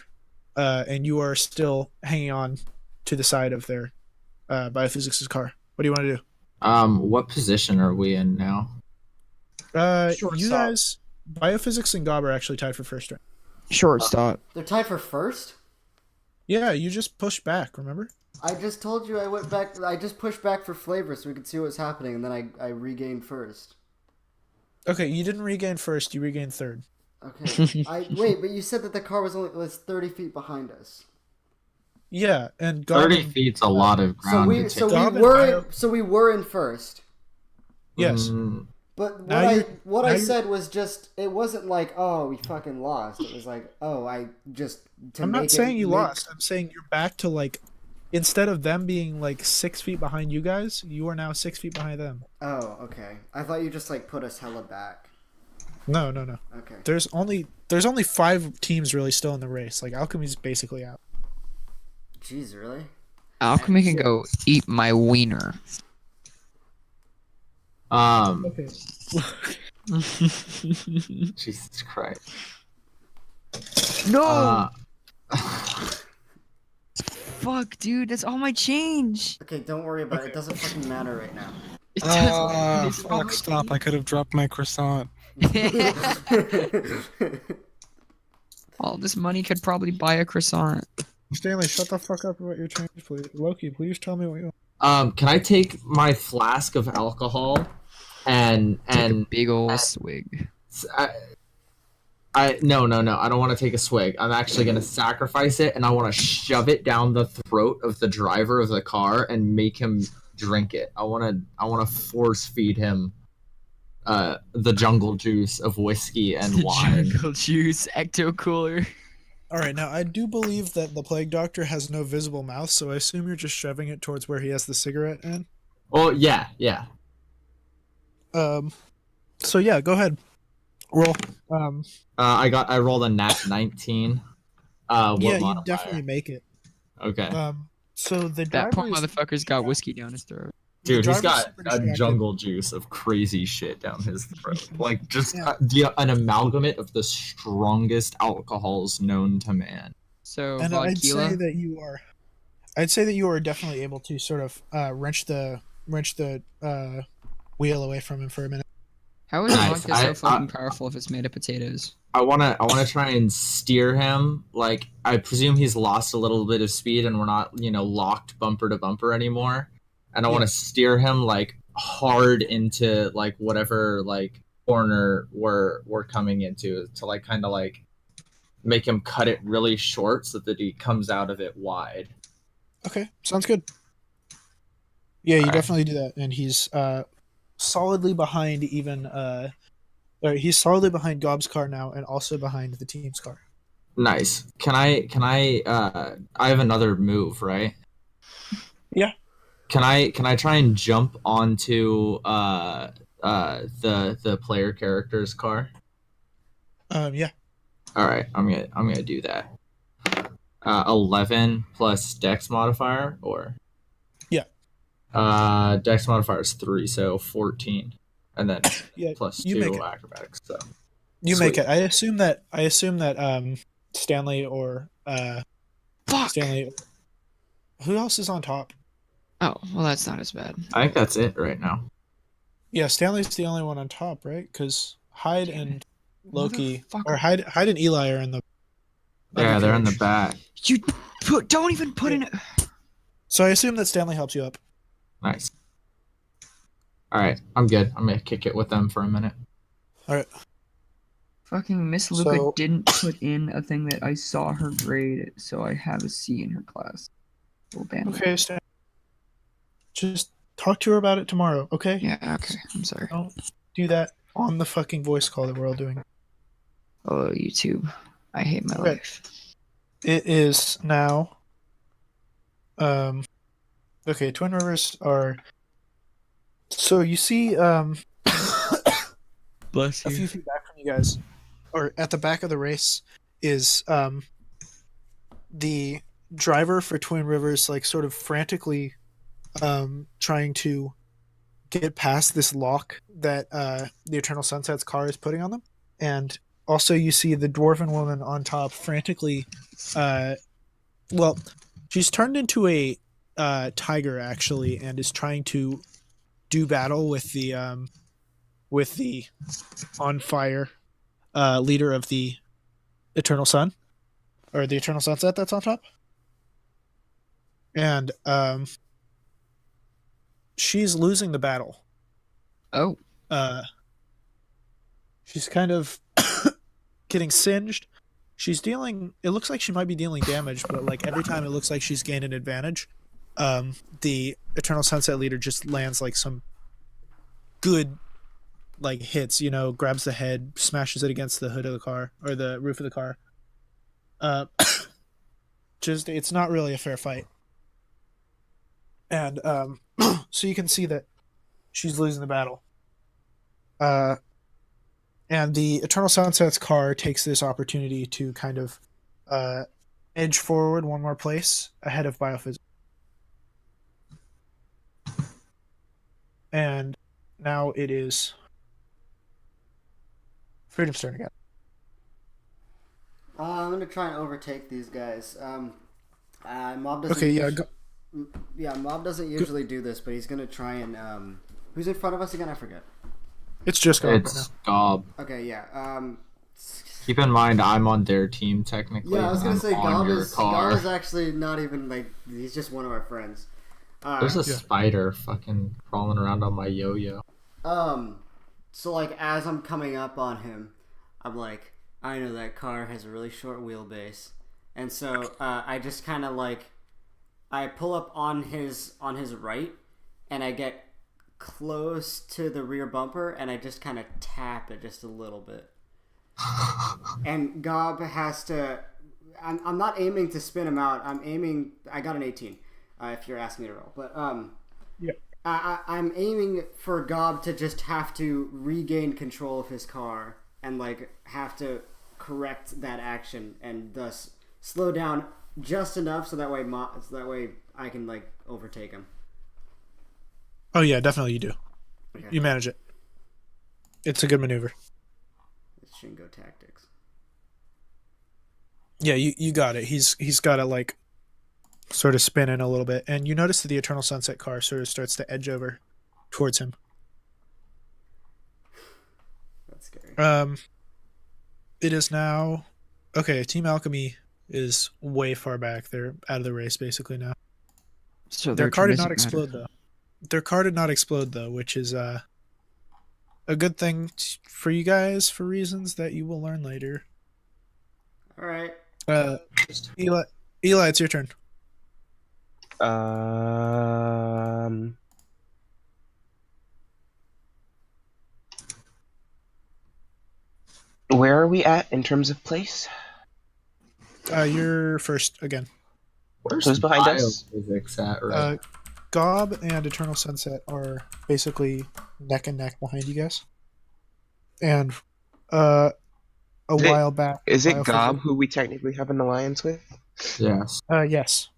and you are still hanging on to the side of their biophysics' car. What do you want to do? What position are we in now? You Shortstop. guys, biophysics and Gob are actually tied for first right? Shortstop. They're tied for first. Yeah, you just pushed back. Remember? I just told you I went back. I just pushed back for flavor so we could see what was happening, and then I regained first. Okay, you didn't regain first. You regained third. Okay. Wait, but you said that the car was 30 feet behind us. Yeah, and Gob 30 and- feet's a lot of So ground we to so take. Gob we and were Bio- so we were in first. Yes. But Now what now I you're- said was just, it wasn't like, oh, we fucking lost. It was like, oh, I just to I'm make not saying it, you make- lost. I'm saying you're back to like, instead of them being like 6 feet behind you guys, you are now 6 feet behind them. Oh, okay. I thought you just like put us hella back. No. Okay. There's only 5 teams really still in the race. Like Alchemy's basically out. Jeez, really? Alchemy can go eat my wiener. Okay. Jesus Christ. No! Fuck, dude, that's all my change. Okay, don't worry about it. It doesn't fucking matter right now. It doesn't. It's all Fuck, my stop. I could have dropped my croissant. All this money could probably buy a croissant. Stanley, shut the fuck up about your change, please. Loki, please tell me what you want. Can I take my flask of alcohol and Take a big ol' swig. no, I don't want to take a swig. I'm actually gonna sacrifice it, and I want to shove it down the throat of the driver of the car and make him drink it. I want to force feed him the jungle juice of whiskey and wine. Jungle juice, ecto cooler. All right, now I do believe that the plague doctor has no visible mouth, so I assume you're just shoving it towards where he has the cigarette in. Oh yeah. So yeah, go ahead. Roll. I rolled a nat 19. What Yeah, you modifier? definitely make it. Okay. So the That poor driver is, motherfucker's got whiskey down his throat. Dude, the he's driver's got super a distracted. jungle juice of crazy shit down his throat. Like, just Yeah. an amalgamate of the strongest alcohols known to man. So, and I'd say vodka. that you are definitely able to sort of wrench the wheel away from him for a minute. How is Nice. vodka so fucking powerful if it's made of potatoes? I wanna try and steer him. Like, I presume he's lost a little bit of speed and we're not, locked bumper to bumper anymore. And I want to steer him like hard into like whatever like corner we're coming into to like kind of like make him cut it really short so that he comes out of it wide. Okay, sounds good. Yeah, you Alright. definitely do that, and he's solidly behind he's solidly behind Gob's car now, and also behind the team's car. Nice. Can I I have another move, right? Yeah. Can I try and jump onto the player character's car? Yeah. All right, I'm gonna do that. 11 plus Dex modifier, or Yeah. Dex modifier is 3, so 14, and then Yeah, plus you 2 make it. acrobatics. So You make Sweet. it. I assume that Stanley or Fuck! Stanley. Who else is on top? Oh, well, that's not as bad. I think that's it right now. Yeah, Stanley's the only one on top, right? Because Hyde and Loki, Motherfucker. or Hyde and Eli are in the. Yeah, they're in the carriage. back. You don't even put in. So I assume that Stanley helps you up. Nice. All right, I'm good. I'm gonna kick it with them for a minute. All right. Fucking Miss Luca So- didn't put in a thing that I saw her grade, so I have a C in her class. Well, damn. Okay, Stan. Just talk to her about it tomorrow, okay? Yeah. Okay. I'm sorry. Don't do that on the fucking voice call that we're all doing. Oh, YouTube. I hate my Okay. life. It is now. Okay, Twin Rivers are. So you see, Bless a few feet back from you guys, or at the back of the race, is the driver for Twin Rivers, like sort of frantically trying to get past this lock that the Eternal Sunset's car is putting on them, and also you see the dwarven woman on top frantically. Well, she's turned into a tiger actually, and is trying to do battle with the on fire leader of the Eternal Sun, or the Eternal Sunset that's on top. And she's losing the battle. Oh, She's kind of getting singed. She's dealing. It looks like she might be dealing damage, but like every time it looks like she's gained an advantage. The Eternal Sunset leader just lands like some good like hits. You know, grabs the head, smashes it against the hood of the car or the roof of the car. Just it's not really a fair fight. And so you can see that she's losing the battle. And the Eternal Sunset's car takes this opportunity to kind of edge forward one more place ahead of Biophysics. And now it is Freedom's turn again. I'm gonna try and overtake these guys. Mob doesn't. Okay, yeah. Mob doesn't usually do this, but he's gonna try and. Who's in front of us again? I forget. It's just going It's Gob. Okay, yeah. Keep in mind, I'm on their team technically. Yeah, I was gonna I'm say on your car. Gob is actually not even like he's just one of our friends. There's a spider fucking crawling around on my yo-yo. So like as I'm coming up on him, I'm like, I know that car has a really short wheelbase, and so I just kind of like, I pull up on his right, and I get close to the rear bumper, and I just kind of tap it just a little bit. And Gob has to. I'm not aiming to spin him out. I'm aiming. I got an 18. If you're asking me to roll, but Yeah. I'm aiming for Gob to just have to regain control of his car and like have to correct that action and thus slow down just enough so that way I can like overtake him. Oh yeah, definitely you do. Okay. You manage it. It's a good maneuver. It's Shingo tactics. Yeah, you got it. He's got to like sort of spin in a little bit, and you notice that the Eternal Sunset car sort of starts to edge over towards him. That's scary. It is now okay. Team Alchemy is way far back. They're out of the race basically now. so Their their car turn did not doesn't matter. explode though. Their car did not explode though, which is a good thing for you guys for reasons that you will learn later. All right. Eli, it's your turn. Where are we at in terms of place? You're first again. Who's behind us? Biophysics at right? Gob and Eternal Sunset are basically neck and neck behind you guys. And while back, Is it Biophysics- Gob who we technically have an alliance with? Yes. Yes.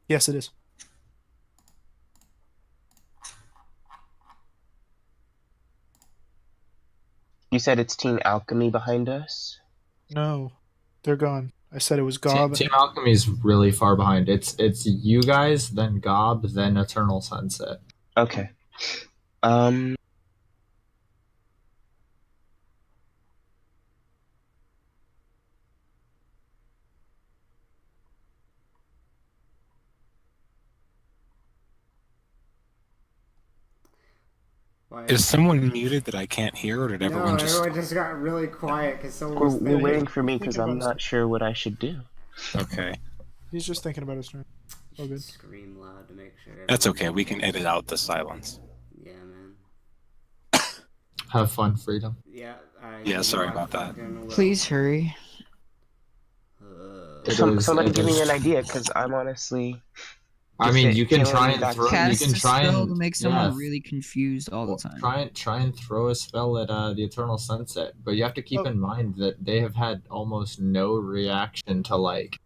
Yes, it is. You said it's Team Alchemy behind us? No, they're gone. I said it was Gob. Team Alchemy's really far behind. It's you guys, then Gob, then Eternal Sunset. Okay. Why? Is someone muted that I can't hear, or did No, everyone just? everyone just got really quiet because someone was We're waiting for me because I'm not sure what I should do. Okay, He's just thinking about his turn. Oh, good. Scream loud to make sure. that's everyone- okay. We can edit out the silence. Yeah, man. Have fun, Freedom. Yeah. Yeah, sorry about that. Please hurry. Somebody give me an idea because I'm honestly. I mean, you can Just try killing and throw. You Cast can a try spell and to make someone yeah, really confused all the time. Try and throw a spell at the Eternal Sunset, but you have to keep Oh. in mind that they have had almost no reaction to like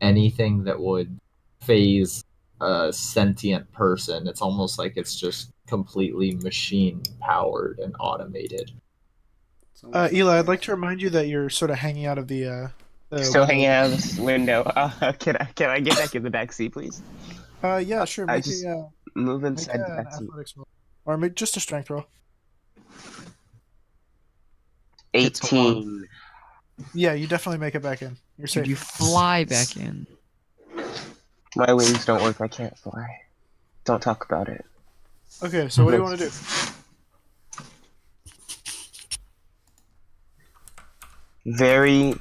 anything that would phase a sentient person. It's almost like it's just completely machine powered and automated. Eli, I'd like to remind you that you're sort of hanging out of the Still hanging out of this window. Can I get back in the back seat, please? Yeah, sure. I Make just a move make inside the an back seat. athletics roll, or make just a strength roll. 18. Yeah, you definitely make it back in. You're Dude, safe. you fly back in. My wings don't work. I can't fly. Don't talk about it. Okay, so what do you want to do? Very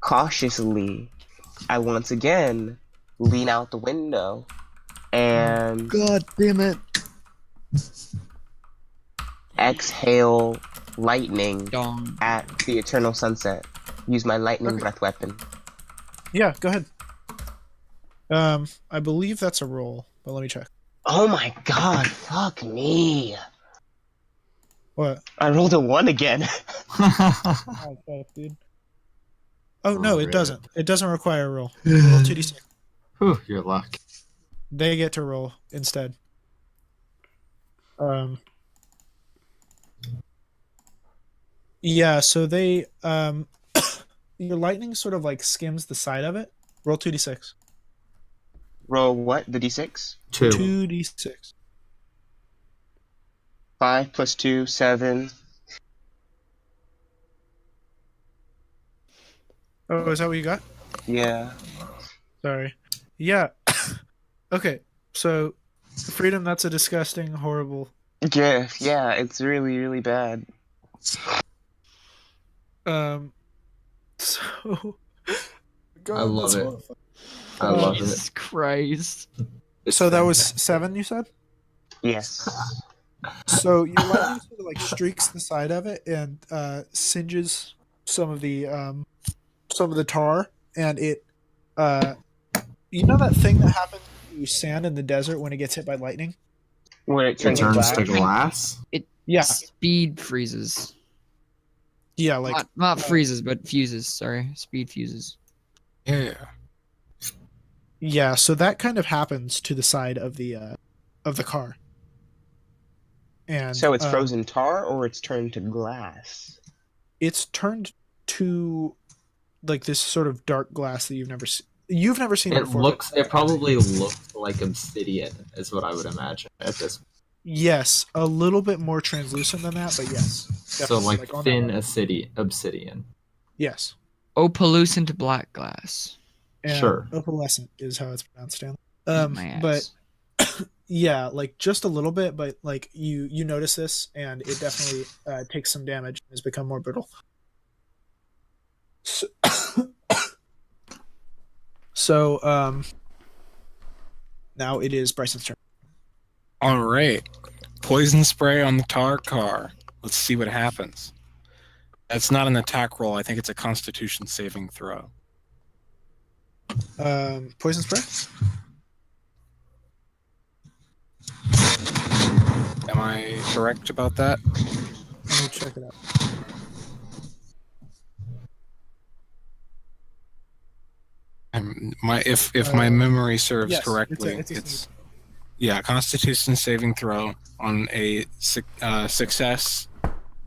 cautiously, I once again lean out the window and God damn it. exhale lightning Dong. at the eternal sunset. Use my lightning Okay. breath weapon. Yeah, go ahead. I believe that's a roll, but let me check. Oh my god, fuck me. What? I rolled a 1 again. Oh, fuck, dude. Oh no, it Rip. doesn't. It doesn't require a roll. Roll 2d6. Whew, your luck. They get to roll instead. Yeah, so they your lightning sort of like skims the side of it. Roll 2d6. Roll what? The d6? 2. 2d6. 5 plus 2, 7. Oh, is that what you got? Yeah. Sorry. Yeah. Okay. So, Freedom, that's a disgusting, horrible. Yeah, it's really, really bad. So. I love that's it. horrifying. I love it. Jesus Christ. It's So that was fantastic. 7, you said? Yes. So your lightning sort of like streaks the side of it and singes some of the tar, and it you know that thing that happens to sand in the desert when it gets hit by lightning? When it It turns turns black. to glass. Yeah. Speed freezes. Yeah, like Not freezes, but fuses. Sorry. Speed fuses. Yeah. yeah, so that kind of happens to the side of the car. And So it's frozen tar or it's turned to glass? it's turned to like this sort of dark glass that you've never seen. You've never seen it It before. looks. It probably looked like obsidian, is what I would imagine at this. Yes, a little bit more translucent than that, but yes. So definitely, like on that thin level. obsidian. Yes. Opalescent black glass. And Sure. opalescent is how it's pronounced, Stanley. My But ass. yeah, like just a little bit, but like you notice this, and it definitely takes some damage and has become more brittle. So, so now it is Bryson's turn. All right. Poison spray on the tar car. Let's see what happens. That's not an attack roll. I think it's a Constitution saving throw. Poison spray. Am I correct about that? Let me check it out. If my memory serves yes, correctly, it's a it's yeah, Constitution saving throw on a success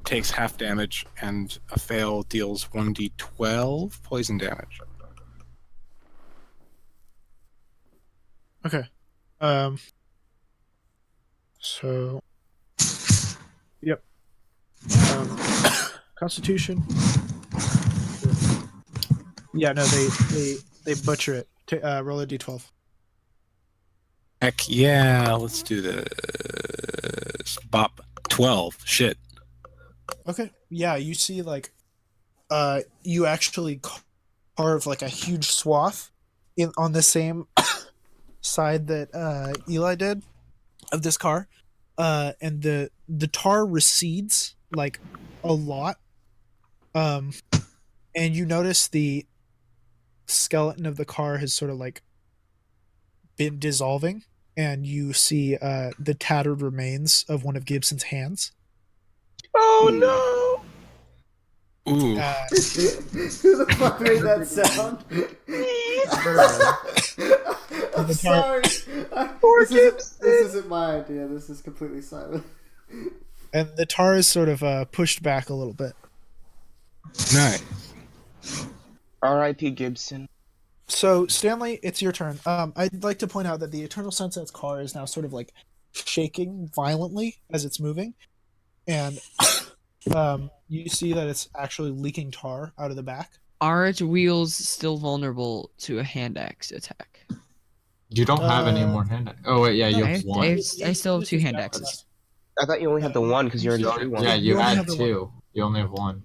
takes half damage, and a fail deals 1d12 poison damage. Okay. So. Yep. Constitution. Yeah, no, they butcher it. Roll a d12. Heck yeah, let's do this. Bop. 12. Shit. Okay. Yeah, you see, like, you actually carve like a huge swath on the same side that Eli did of this car, and the tar recedes like a lot, and you notice the skeleton of the car has sort of like been dissolving, and you see the tattered remains of one of Gibson's hands. Oh no! Ooh. Who the fuck made that sound? I'm sorry. This isn't my idea. This is completely silent. And the tar is sort of pushed back a little bit. Nice. R.I.P. Gibson. So Stanley, it's your turn. I'd like to point out that the Eternal Sunset's car is now sort of like shaking violently as it's moving, and you see that it's actually leaking tar out of the back. Are its wheels still vulnerable to a hand axe attack? You don't have any more hand axe. Oh wait, yeah, you I, have have, one. I still have 2 hand That's- axes. I thought you only had the one because you already You threw only- one. yeah, You you only add have the 2. You only have 1.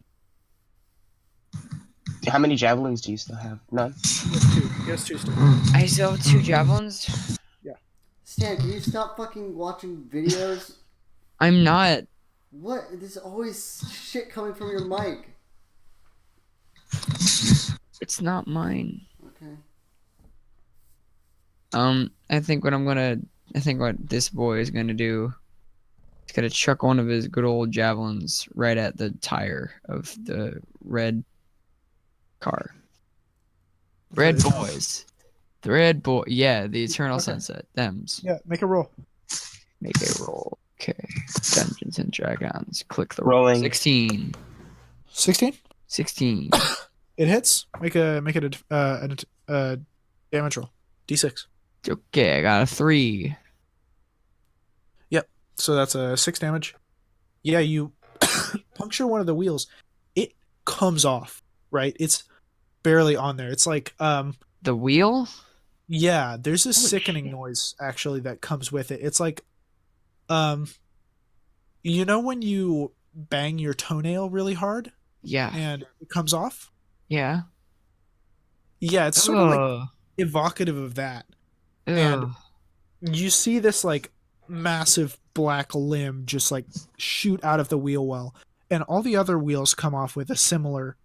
How many javelins do you still have? None. He has two still. I still have 2 javelins. Stan, can you stop fucking watching videos? I'm not. What? There's always shit coming from your mic. It's not mine. Okay. I think what this boy is gonna do, he's gonna chuck one of his good old javelins right at the tire of the red car. Red boys. The red boy. Yeah, the Eternal Okay. Sunset. Thems. Yeah, make a roll. Make a roll. Okay. Dungeons and Dragons. Click the roll. Rolling. 16. 16. 16. It hits. Make it a damage roll. D6. Okay, I got a 3. So that's a 6 damage. Yeah, you puncture one of the wheels. It comes off, right? It's barely on there. It's like The wheel? yeah, there's a Holy sickening shit. noise actually that comes with it. It's like you know when you bang your toenail really hard Yeah. and it comes off? Yeah. Yeah, it's sort of like Ugh. evocative of that. And Ugh. you see this like massive black limb just like shoot out of the wheel well, and all the other wheels come off with a similar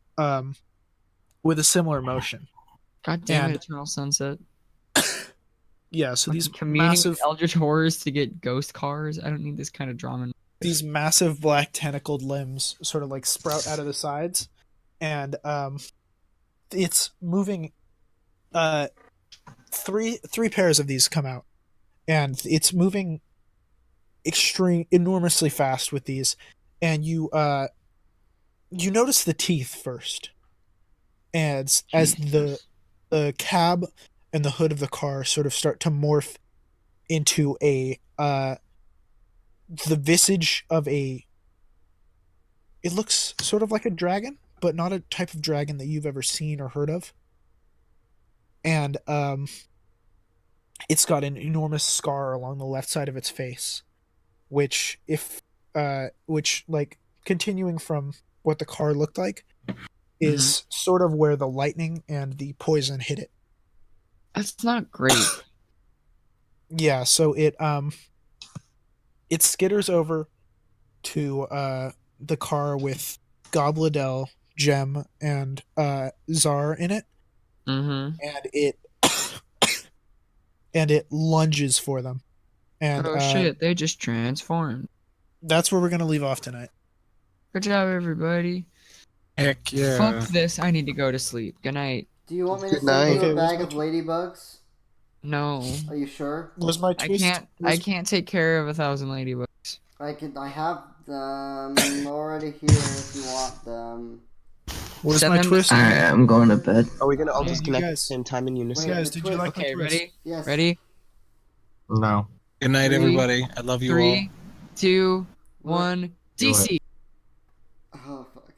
motion. God damn and- it, Eternal Sunset. Yeah, so these Communing massive with Eldritch Horrors to get ghost cars. I don't need this kind of drama. these massive black tentacled limbs sort of like sprout out of the sides, and it's moving. Three pairs of these come out, and it's moving enormously fast with these, and you notice the teeth first, and as the cab and the hood of the car sort of start to morph into the visage of it looks sort of like a dragon, but not a type of dragon that you've ever seen or heard of. And it's got an enormous scar along the left side of its face, which like continuing from what the car looked like is sort of where the lightning and the poison hit it. That's not great. Yeah, so it skitters over to the car with Gobladel, Gem, and Czar in it, Mm-hmm. and it lunges for them. And Oh shit, they just transformed. that's where we're gonna leave off tonight. Good job, everybody. Heck yeah. Fuck this. I need to go to sleep. Good night. Do you want me to Good send you night. a Okay, bag what's of ladybugs? No. Are you sure? Was my I twist? I can't take care of 1,000 ladybugs. I have them already here if you want them. Was Send my them- twist? Alright, I'm going to bed. Are we gonna all Yeah, you disconnect at the guys- same time in unison? Wait, Guys, the did you like my Okay, twist? ready? Yes. Ready? No. Good night, 3, everybody. I love you all. 3, 2, What? 1. Do it. DC. Oh fuck.